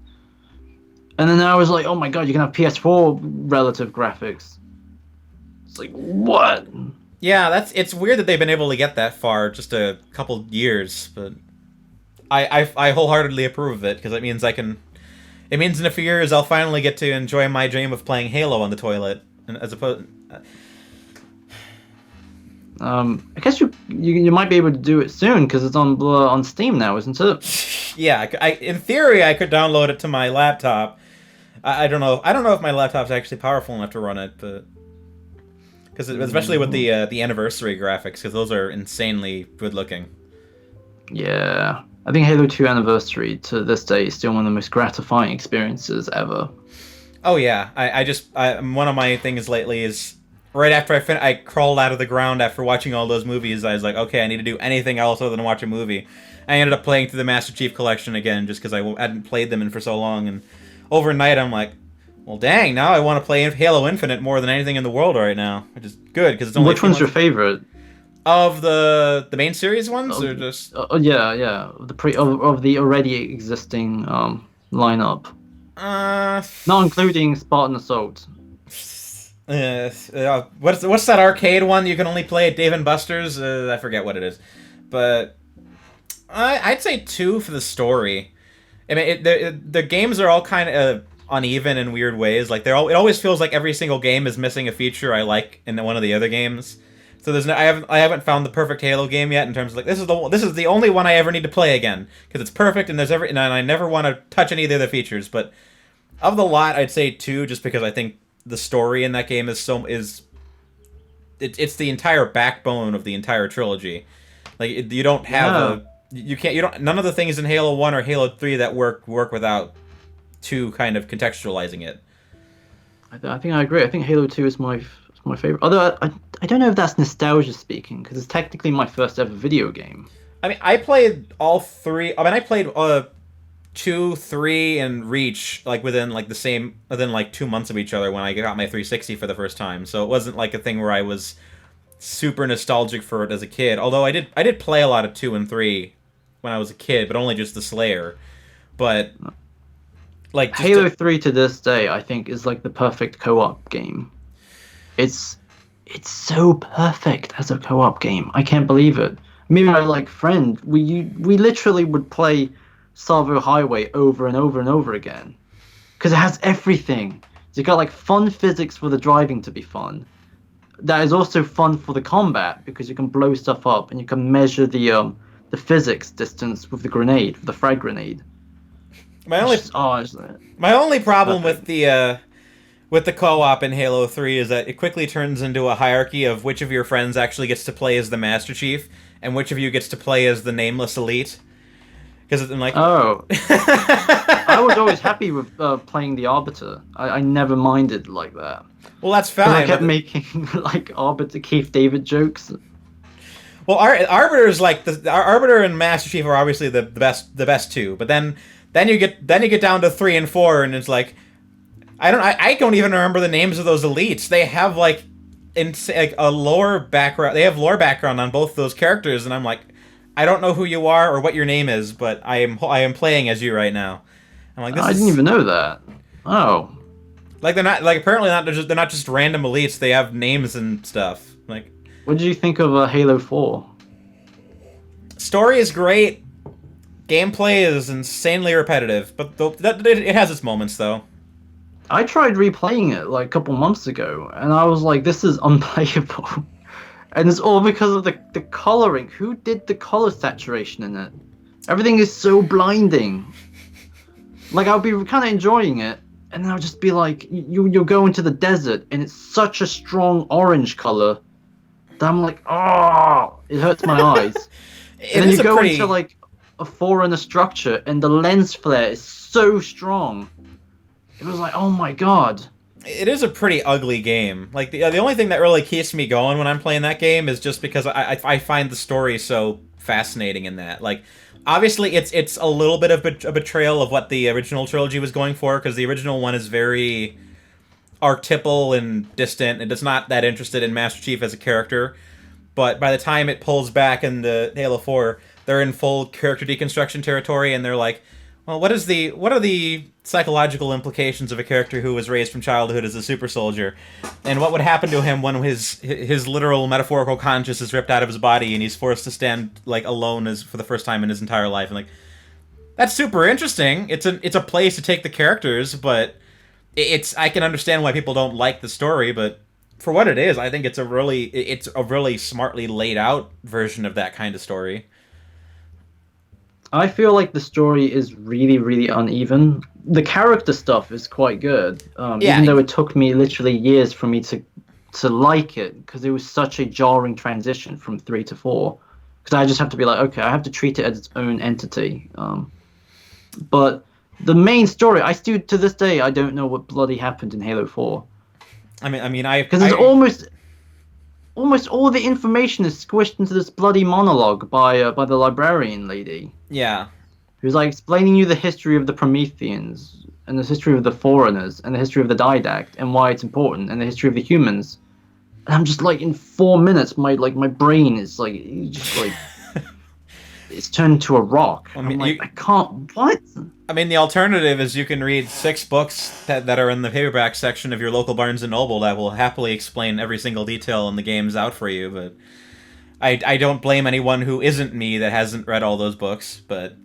And then I was like, oh my god, you can have PS4 relative graphics. It's like, what? Yeah, it's weird that they've been able to get that far just a couple years, but I wholeheartedly approve of it because it means I can. It means in a few years I'll finally get to enjoy my dream of playing Halo on the toilet, and as opposed. I guess you might be able to do it soon because it's on Steam now, isn't it? Yeah, in theory I could download it to my laptop. I don't know. I don't know if my laptop's actually powerful enough to run it, but because especially with the anniversary graphics, because those are insanely good looking. Yeah, I think Halo 2 Anniversary to this day is still one of the most gratifying experiences ever. Oh yeah, one of my things lately is right after I crawled out of the ground after watching all those movies. I was like, okay, I need to do anything else other than watch a movie. I ended up playing through the Master Chief Collection again just because I hadn't played them in for so long, and overnight I'm like, well, dang, now I want to play Halo Infinite more than anything in the world right now, which is good because it's only. Which one's your favorite? Of the main series ones, or just? Yeah, of the already existing lineup, not including Spartan Assault. What's that arcade one you can only play at Dave and Buster's? I forget what it is, but I'd say 2 for the story. I mean, the games are all kind of uneven in weird ways. Like it always feels like every single game is missing a feature I like in one of the other games. So I haven't found the perfect Halo game yet in terms of like this is the only one I ever need to play again because it's perfect and and I never want to touch any of the other features. But of the lot, I'd say 2 just because I think the story in that game it's the entire backbone of the entire trilogy. Like you don't have none of the things in Halo 1 or Halo 3 that work without 2 kind of contextualizing it. I think I agree. I think Halo 2 is my favorite. Although I don't know if that's nostalgia speaking because it's technically my first ever video game. I mean, I played all 3. I mean, I played 2, 3, and Reach within 2 months of each other when I got my 360 for the first time. So it wasn't like a thing where I was super nostalgic for it as a kid. Although I did play a lot of 2 and 3 when I was a kid, but only just the Slayer. But like Halo 3 to this day, I think is like the perfect co-op game. It's so perfect as a co-op game. I can't believe it. Me and my friend, we literally would play Salvo Highway over and over and over again because it has everything. You got fun physics for the driving to be fun. That is also fun for the combat because you can blow stuff up and you can measure the physics distance with the frag grenade. My only problem with the co-op in Halo 3 is that it quickly turns into a hierarchy of which of your friends actually gets to play as the Master Chief and which of you gets to play as the Nameless Elite. Because I'm like, oh, I was always happy with playing the Arbiter. I never minded like that. Well, that's fine. I kept making Arbiter Keith David jokes. Well, Arbiter's the Arbiter and Master Chief are obviously the best 2, but then Then you get down to 3 and 4, and it's like I don't even remember the names of those elites. They have like like a lore background. They have lore background on both those characters, and I'm like, I don't know who you are or what your name is, but I am playing as you right now. I'm like, I didn't even know that. Oh. Like they're not like apparently not they're not just random elites. They have names and stuff. Like, what did you think of Halo 4? story is great. Gameplay is insanely repetitive, but it has its moments though. I tried replaying it like a couple months ago, and I was like, this is unplayable. And it's all because of the coloring. Who did the color saturation in it? Everything is so blinding. Like, I'll be kind of enjoying it, and then I'll just be like, you'll go into the desert, and it's such a strong orange color that I'm like, oh, it hurts my eyes. And then you go into like a foreigner structure, and the lens flare is so strong. It was like, oh my god. It is a pretty ugly game. Like, the only thing that really keeps me going when I'm playing that game is just because I find the story so fascinating in that. Like, obviously, it's a little bit of a betrayal of what the original trilogy was going for, because the original one is very archetypal and distant, and it's not that interested in Master Chief as a character. But by the time it pulls back in the Halo 4, they're in full character deconstruction territory, and they're like, well, what are the psychological implications of a character who was raised from childhood as a super soldier, and what would happen to him when his literal metaphorical conscience is ripped out of his body and he's forced to stand like alone for the first time in his entire life? And like, that's super interesting. It's a place to take the characters, but I can understand why people don't like the story, but for what it is, I think it's a really smartly laid out version of that kind of story. I feel like the story is really, really uneven. The character stuff is quite good, even though it took me literally years for me to like it, because it was such a jarring transition from 3 to 4. Because I just have to be like, okay, I have to treat it as its own entity. But the main story, I still to this day I don't know what bloody happened in Halo 4. Because it's almost all the information is squished into this bloody monologue by the librarian lady. Yeah. Who's like explaining you the history of the Prometheans, and the history of the Foreigners, and the history of the Didact, and why it's important, and the history of the humans. And I'm just like, in 4 minutes, my brain is like, just like, it's turned into a rock. I can't, what? I mean, the alternative is you can read 6 books that are in the paperback section of your local Barnes & Noble that will happily explain every single detail in the games out for you, but I don't blame anyone who isn't me that hasn't read all those books, but...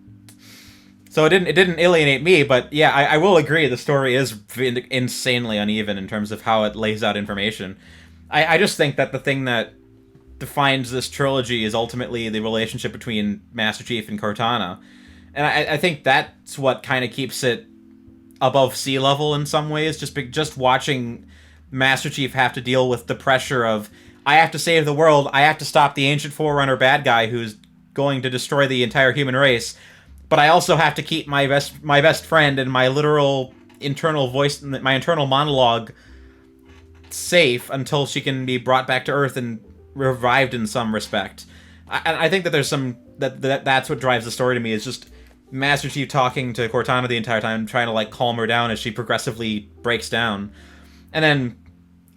So it didn't alienate me, but yeah, I will agree, the story is insanely uneven in terms of how it lays out information. I just think that the thing that defines this trilogy is ultimately the relationship between Master Chief and Cortana. And I think that's what kind of keeps it above sea level in some ways. Just watching Master Chief have to deal with the pressure of, I have to save the world, I have to stop the Ancient Forerunner bad guy who's going to destroy the entire human race, but I also have to keep my best friend and my literal internal voice, my internal monologue, safe until she can be brought back to Earth and revived in some respect. I think that there's some that's what drives the story to me, is just Master Chief talking to Cortana the entire time, trying to like calm her down as she progressively breaks down. And then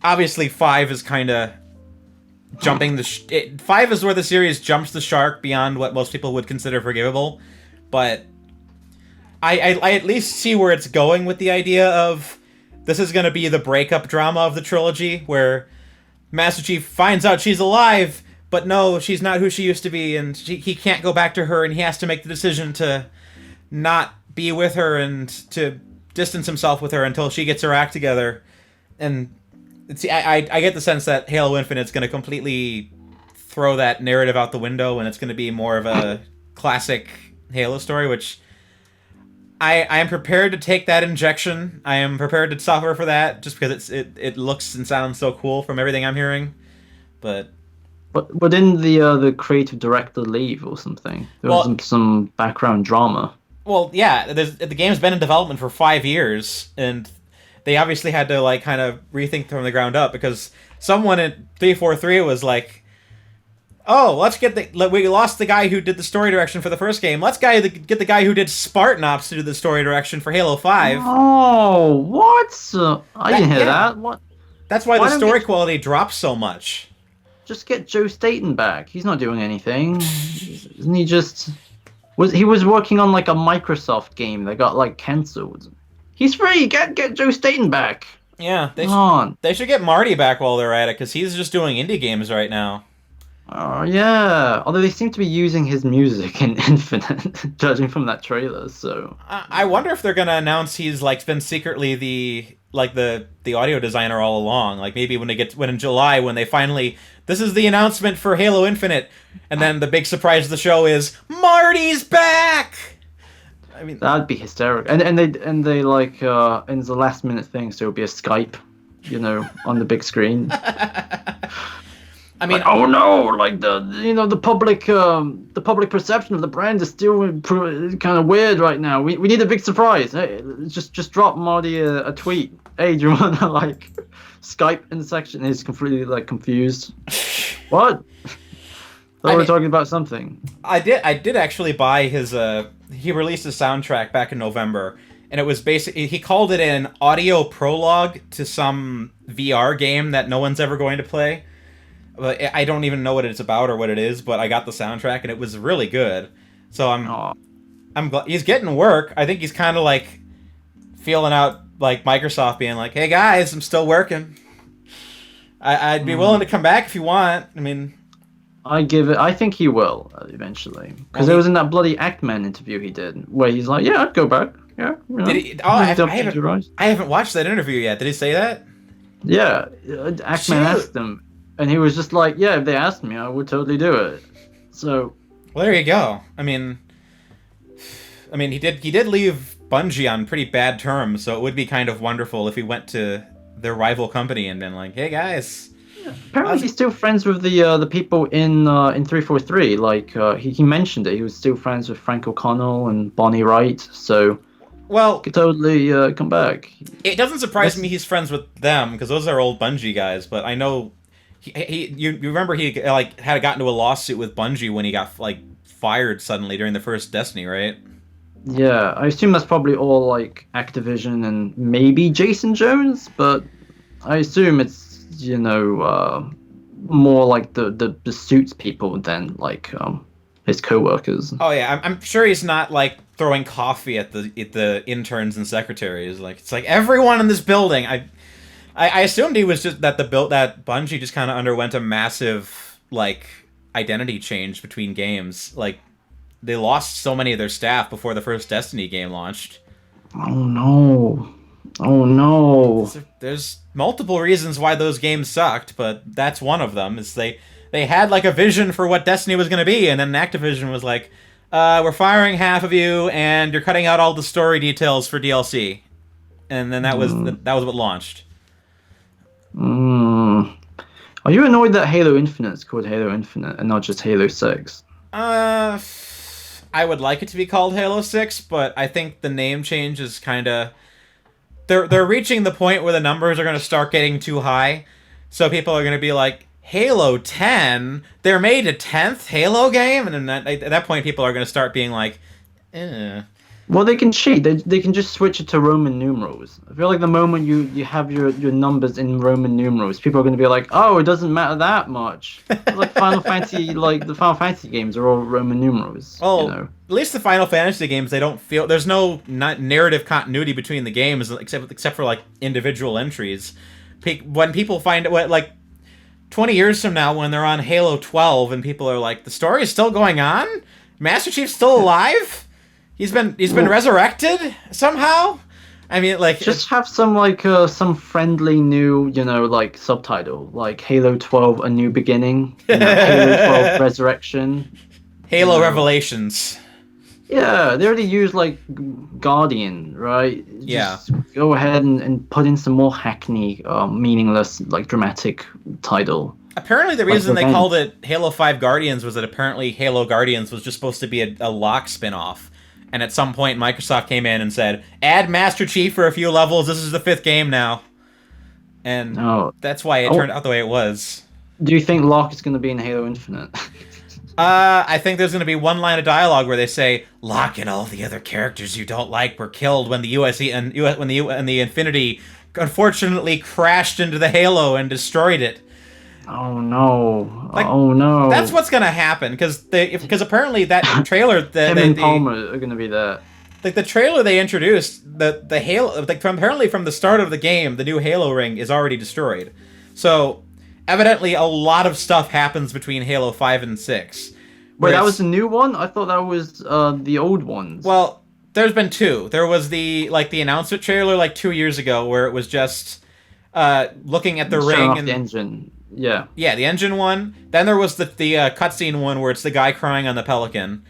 obviously 5 is kind of jumping 5 is where the series jumps the shark beyond what most people would consider forgivable, but I at least see where it's going with the idea of this is going to be the breakup drama of the trilogy, where Master Chief finds out she's alive, but no, she's not who she used to be, and he can't go back to her, and he has to make the decision to not be with her and to distance himself with her until she gets her act together. And I get the sense that Halo Infinite's going to completely throw that narrative out the window, and it's going to be more of a classic Halo story, which I am prepared to take that injection. I am prepared to suffer for that, just because it looks and sounds so cool from everything I'm hearing. But didn't the creative director leave or something? There was some background drama. Well, yeah, the game's been in development for 5 years, and they obviously had to like kind of rethink from the ground up, because someone at 343 was like, oh, we lost the guy who did the story direction for the first game. Let's get the guy who did Spartan Ops to do the story direction for Halo 5. Oh, what? I didn't hear that. What? That's why Why the don't story we quality drops so much. just get Joe Staten back? He's not doing anything. Isn't he just... He was working on like a Microsoft game that got like cancelled. He's free. Get Joe Staten back. Yeah, Come on. they should get Marty back while they're at it, because he's just doing indie games right now. Oh yeah. Although they seem to be using his music in Infinite, judging from that trailer. So I wonder if they're gonna announce he's like been secretly the audio designer all along. Like maybe when in July when they finally, this is the announcement for Halo Infinite, and then the big surprise of the show is Marty's back. I mean, that'd be hysterical. And they like and it's a last minute thing, so it'll be a Skype, on the big screen. I mean, like, oh no, like the public perception of the brand is still kind of weird right now. We need a big surprise. Hey, just drop Marty a tweet. Hey, do you want to like Skype in the section? And he's completely like confused. What? Thought we were talking about something. I did actually buy his he released a soundtrack back in November, and it was basically, he called it an audio prologue to some VR game that no one's ever going to play. But I don't even know what it's about or what it is, but I got the soundtrack and it was really good. So I'm glad he's getting work. I think he's kind of like feeling out like Microsoft being like, "Hey guys, I'm still working. I'd be willing to come back if you want." I mean, I think he will eventually, because it was in that bloody Act-Man interview he did where he's like, "Yeah, I'd go back." Yeah. Did he? Oh, I haven't watched that interview yet. Did he say that? Yeah, Act-Man asked him. And he was just like, yeah, if they asked me, I would totally do it. So, well, there you go. I mean, he did leave Bungie on pretty bad terms, so it would be kind of wonderful if he went to their rival company and been like, "Hey guys." Yeah, apparently, he's still friends with the people in 343. Like he mentioned it. He was still friends with Frank O'Connell and Bonnie Wright. So, well, could totally come back. It doesn't surprise me he's friends with them, because those are old Bungie guys. But I know. You remember he like had gotten into a lawsuit with Bungie when he got like fired suddenly during the first Destiny, right? Yeah, I assume that's probably all like Activision and maybe Jason Jones, but I assume it's more like the Suits people than like his co-workers. Oh yeah, I'm sure he's not like throwing coffee at the interns and secretaries. Like it's like everyone in this building. I assumed he was just that that Bungie just kind of underwent a massive like identity change between games. Like they lost so many of their staff before the first Destiny game launched. Oh no! There's multiple reasons why those games sucked, but that's one of them. Is they had like a vision for what Destiny was going to be, and then Activision was like, "We're firing half of you, and you're cutting out all the story details for DLC," and then that was what launched. Are you annoyed that Halo Infinite is called Halo Infinite and not just Halo 6? I would like it to be called Halo 6, but I think the name change is kind of... They're reaching the point where the numbers are going to start getting too high, so people are going to be like, Halo 10? They made a 10th Halo game? And then at that point, people are going to start being like, eh. Well, they can cheat. They can just switch it to Roman numerals. I feel like the moment you have your numbers in Roman numerals, people are going to be like, "Oh, it doesn't matter that much." Like Final Fantasy, like the Final Fantasy games are all Roman numerals. Oh, at least the Final Fantasy games, they don't feel there's no narrative continuity between the games except for like individual entries. When people find what like 20 years from now, when they're on Halo 12, and people are like, "The story is still going on? Master Chief's still alive? He's been resurrected somehow." I mean, like, just have some like some friendly new like subtitle, like Halo 12: A New Beginning, Halo 12 Resurrection, Halo Revelations. Yeah, they already use like Guardian, right? Just go ahead and put in some more hackney, meaningless, like dramatic title. Apparently, the reason they called it Halo 5 Guardians was that apparently Halo Guardians was just supposed to be a Locke spin-off. And at some point, Microsoft came in and said, "Add Master Chief for a few levels. This is the 5th game now." And that's why it turned out the way it was. Do you think Locke is going to be in Halo Infinite? I think there's going to be one line of dialogue where they say, "Locke and all the other characters you don't like were killed when the USE and when the Infinity unfortunately crashed into the Halo and destroyed it." Oh no! Like, Oh no! that's what's going to happen because apparently that trailer Him and Palmer are going to be there. like the trailer they introduced the Halo like apparently from the start of the game the new Halo ring is already destroyed. So evidently a lot of stuff happens between Halo 5 and 6. Wait, that was the new one? I thought that was the old ones. Well, there's been two. There was the announcement trailer like 2 years ago where it was just looking at the Showing ring off and the engine. Yeah. yeah, the engine one. Then there was the cutscene one where it's the guy crying on the Pelican.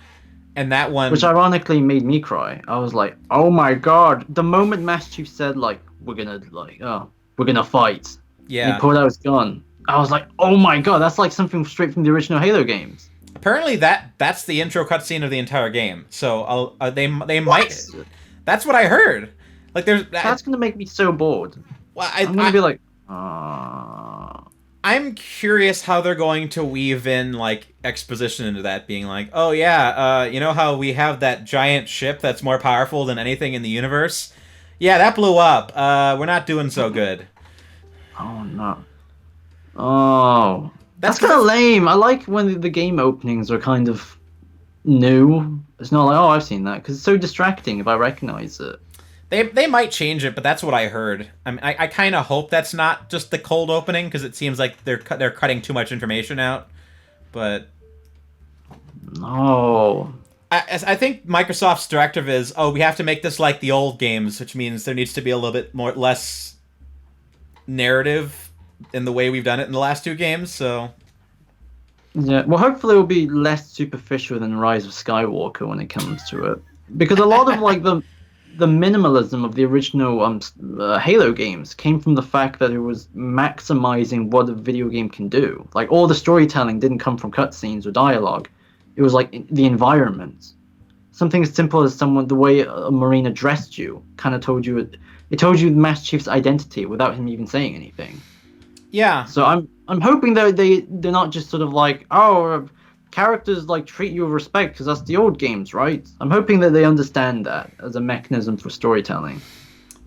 And that one, Which ironically made me cry. I was like, "Oh my god!" The moment Master Chief said, "Like, we're gonna fight," and yeah. he pulled out his gun, I was like, "Oh my god!" That's like something straight from the original Halo games. Apparently that's the intro cutscene of the entire game. So they What? might. That's what I heard. Like That's gonna make me so bored. well, I'm gonna be like, I'm curious how they're going to weave in like exposition into that, being like, oh yeah, you know how we have that giant ship that's more powerful than anything in the universe? Yeah, that blew up. We're not doing so good. "Oh no." Oh, That's that's kind of lame. I like when the game openings are kind of new. It's not like, "Oh, I've seen that," because it's so distracting if I recognize it. They might change it, but that's what I heard. I kind of hope that's not just the cold opening because it seems like they're cutting too much information out. But No. I think Microsoft's directive is, oh, we have to make this like the old games, which means there needs to be a little bit less narrative in the way we've done it in the last two games. So Yeah, well, hopefully it'll be less superficial than Rise of Skywalker when it comes to it, because a lot of like the minimalism of the original Halo games came from the fact that it was maximizing what a video game can do. Like all the storytelling didn't come from cutscenes or dialogue; it was like the environment. Something as simple as the way a Marine addressed you kind of told you it told you the Master Chief's identity without him even saying anything. yeah, So I'm hoping that they're not just sort of like, "Oh, characters like treat you with respect because that's the old games, right?" I'm hoping that they understand that as a mechanism for storytelling,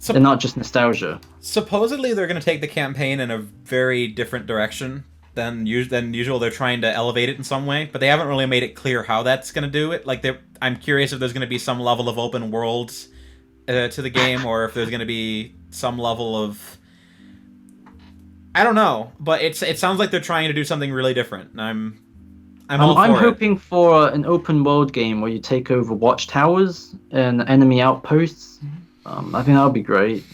and not just nostalgia. supposedly they're going to take the campaign in a very different direction than usual. They're trying to elevate it in some way, but they haven't really made it clear how that's going to do it. Like I'm curious if there's going to be some level of open worlds to the game, or if there's going to be some level of I don't know, but it sounds like they're trying to do something really different. And I'm all for I'm it. hoping for an open world game where you take over watchtowers and enemy outposts. I think that would be great.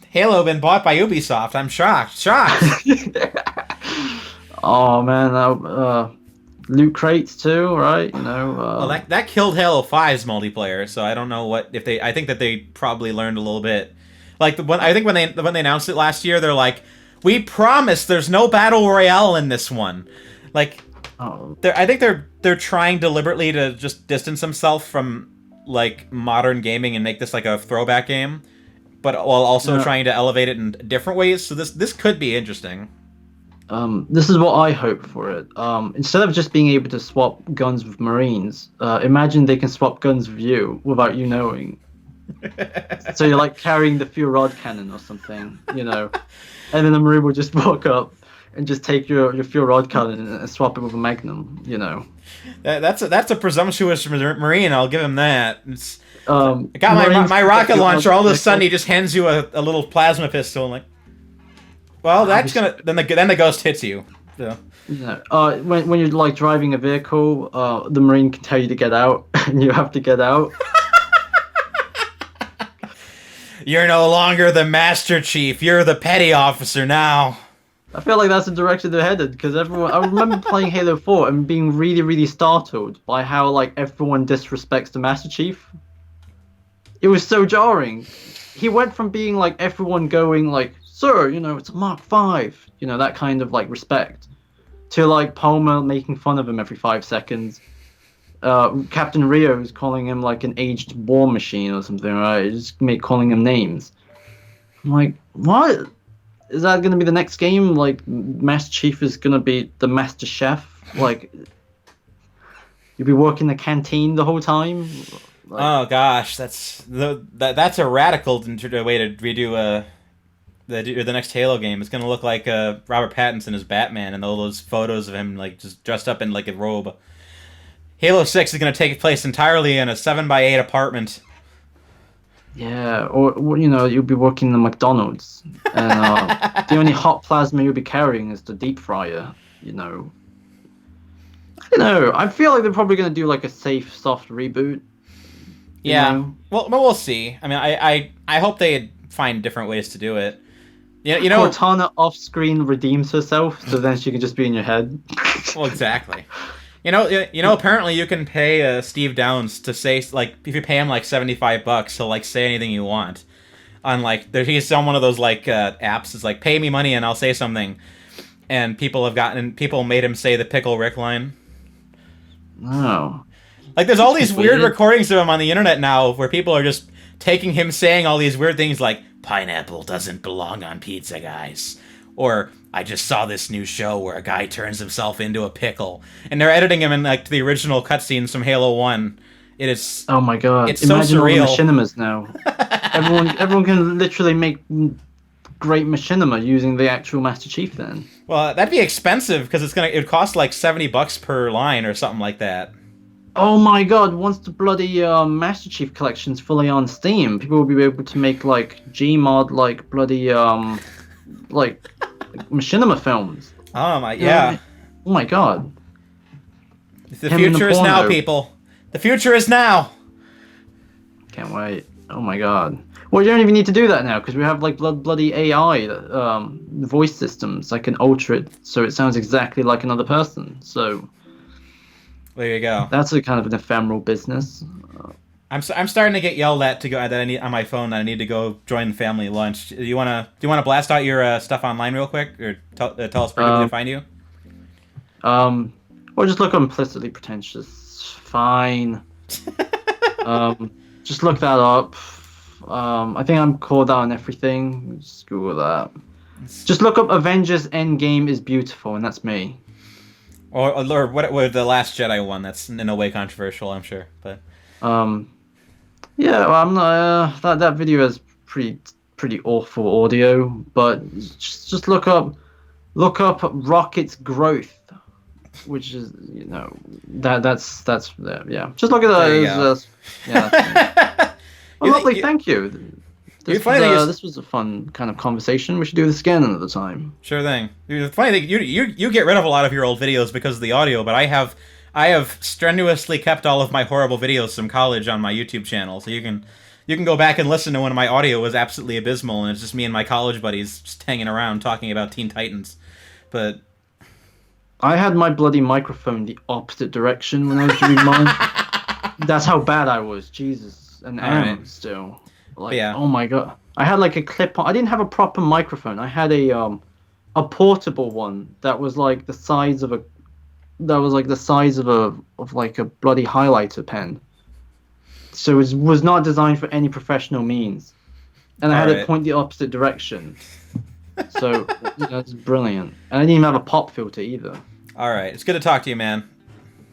Halo been bought by Ubisoft. I'm shocked. Oh man, loot crates too, right? Well, that killed Halo 5's multiplayer, so I don't know what if they. I think that they probably learned a little bit. Like I think when they announced it last year, they're like, "We promise there's no battle royale in this one." Like, I think they're trying deliberately to just distance themselves from like modern gaming and make this like a throwback game, but while also trying to elevate it in different ways. So this could be interesting. This is what I hope for it. Instead of just being able to swap guns with Marines, imagine they can swap guns with you without you knowing. So you're like carrying the fuel rod cannon or something, and then the Marine will just walk up and just take your fuel rod cannon and swap it with a Magnum, That's a presumptuous Marine. I'll give him that. I got Marines my rocket launcher. All of a protect sudden, he just hands you a little plasma pistol. And like, well, that's gonna then the ghost hits you. So. When you're like driving a vehicle, the Marine can tell you to get out, and you have to get out. You're no longer the Master Chief. You're the petty officer now. I feel like that's the direction they're headed, because I remember playing Halo 4 and being really, really startled by how like everyone disrespects the Master Chief. It was so jarring. He went from being like everyone going like, "Sir, it's a Mark V," that kind of like respect, to like Palmer making fun of him every 5 seconds. Captain Rio's calling him like an aged war machine or something, right? Just calling him names. I'm like, what? is that gonna be the next game? Like, Master Chief is gonna be the Master Chef? Like, you'll be working the canteen the whole time? Like, Oh gosh, that's a radical way to redo the next Halo game. It's gonna look like Robert Pattinson as Batman and all those photos of him like just dressed up in like a robe. Halo 6 is gonna take place entirely in a 7x8 apartment. yeah, or you'll be working the McDonald's, and the only hot plasma you'll be carrying is the deep fryer. I don't know. I feel like they're probably gonna do like a safe, soft reboot. Yeah. Well, we'll see. I mean, I hope they find different ways to do it. Yeah, Cortana off-screen redeems herself, so then she can just be in your head. Well, exactly. Apparently you can pay Steve Downs to say, like, if you pay him like $75, he'll like say anything you want. On like, he's on one of those like apps. It's like, pay me money and I'll say something. And people made him say the Pickle Rick line. Oh. Like, there's all these weird recordings of him on the internet now where people are just taking him saying all these weird things like, pineapple doesn't belong on pizza, guys. Or, I just saw this new show where a guy turns himself into a pickle. And they're editing him in, like, the original cutscenes from Halo 1. It is... Oh my god. It's Imagine so surreal. all the machinimas now. everyone can literally make great machinima using the actual Master Chief then. Well, that'd be expensive, because it would cost, like, $70 per line or something like that. Oh my god, once the bloody Master Chief collection's fully on Steam, people will be able to make, like, Gmod, like, bloody, like, machinima films. Oh my, yeah. Oh my god. The future is now, people. The future is now. Can't wait. Oh my god. Well, you don't even need to do that now, because we have, like, bloody AI voice systems that can alter it so it sounds exactly like another person, so... There you go. That's a kind of an ephemeral business. I'm starting to get yelled at that I need on my phone that I need to go join family lunch. Do you wanna blast out your stuff online real quick, or tell us where to find you? Or just look up Implicitly Pretentious. Fine. Just look that up. I think I'm called out on everything. Just Google that. Just look up Avengers Endgame is beautiful, and that's me. Or what the Last Jedi one? That's in no way controversial, I'm sure. But yeah, well, I'm not. That video has pretty awful audio, but just look up Rocket's growth, which is that's yeah. Just look at those. Yeah. Well, lovely. Thank you. This was a fun kind of conversation. We should do this again another time. Sure thing. The funny thing, you get rid of a lot of your old videos because of the audio, but I have strenuously kept all of my horrible videos from college on my YouTube channel, so you can go back and listen to when my audio was absolutely abysmal, and it's just me and my college buddies just hanging around talking about Teen Titans. But I had my bloody microphone the opposite direction when I was doing mine. That's how bad I was. Jesus, and am still. Like, yeah. Oh my god! I had like a clip-on. I didn't have a proper microphone. I had a portable one that was like the size of a like a bloody highlighter pen. So it was not designed for any professional means, and I had it point the opposite direction. So it's brilliant. And I didn't even have a pop filter either. All right, it's good to talk to you, man.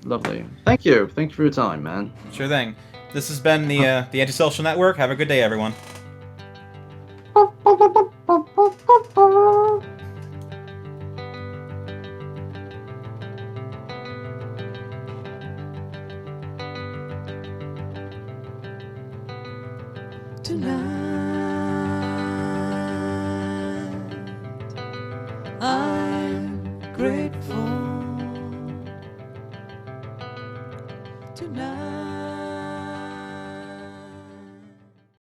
Lovely. Thank you for your time, man. Sure thing. This has been the AntiSocial Network. Have a good day, everyone. Tonight